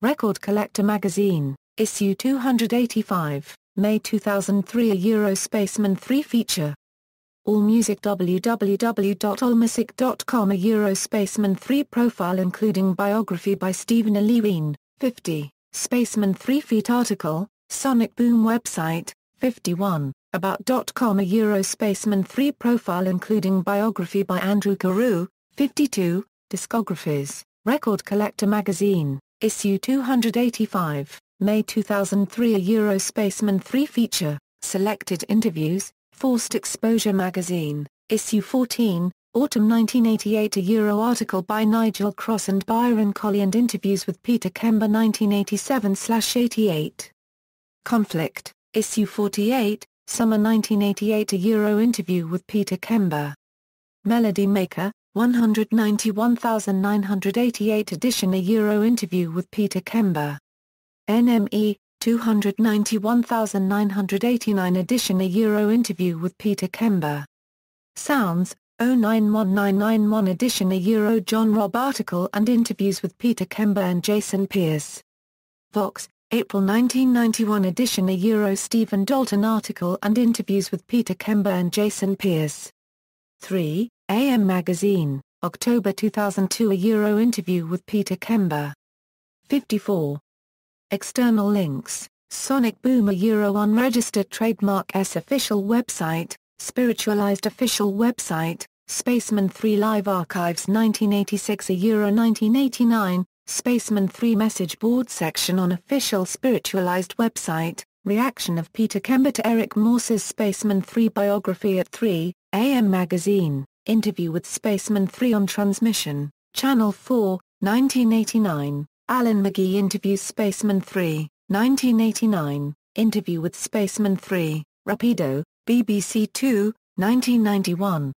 Speaker 1: Record Collector Magazine, Issue 285. May 2003. A Spaceman 3 feature. AllMusic www.allmusic.com. A Spaceman 3 profile including biography by Stephen Lewin, 50, Spaceman 3 feet article, Sonic Boom website, 51, about.com. A Spaceman 3 profile including biography by Andrew Carew, 52, discographies, Record Collector Magazine, Issue 285. May 2003. A Spaceman 3 feature, selected interviews, Forced Exposure Magazine, Issue 14, Autumn 1988. A article by Nigel Cross and Byron Colley and interviews with Peter Kember 1987/88. Conflict, Issue 48, Summer 1988. A interview with Peter Kember. Melody Maker, 191,988 edition. A interview with Peter Kember. NME, 291,989 edition. A interview with Peter Kember. Sounds, 091991 edition. A John Robb article and interviews with Peter Kember and Jason Pierce. Vox, April 1991 edition. A Stephen Dalton article and interviews with Peter Kember and Jason Pierce. 3, AM Magazine, October 2002. A interview with Peter Kember. 54. External links, Sonic Boom. Unregistered trademark S official website, Spiritualized official website, Spaceman 3 Live Archives 1986 1989, Spaceman 3 message board section on official Spiritualized website, Reaction of Peter Kember to Eric Morse's Spaceman 3 biography at 3 AM Magazine, interview with Spaceman 3 on Transmission, Channel 4, 1989, Alan McGee interviews Spaceman 3, 1989, interview with Spaceman 3, Rapido, BBC 2, 1991.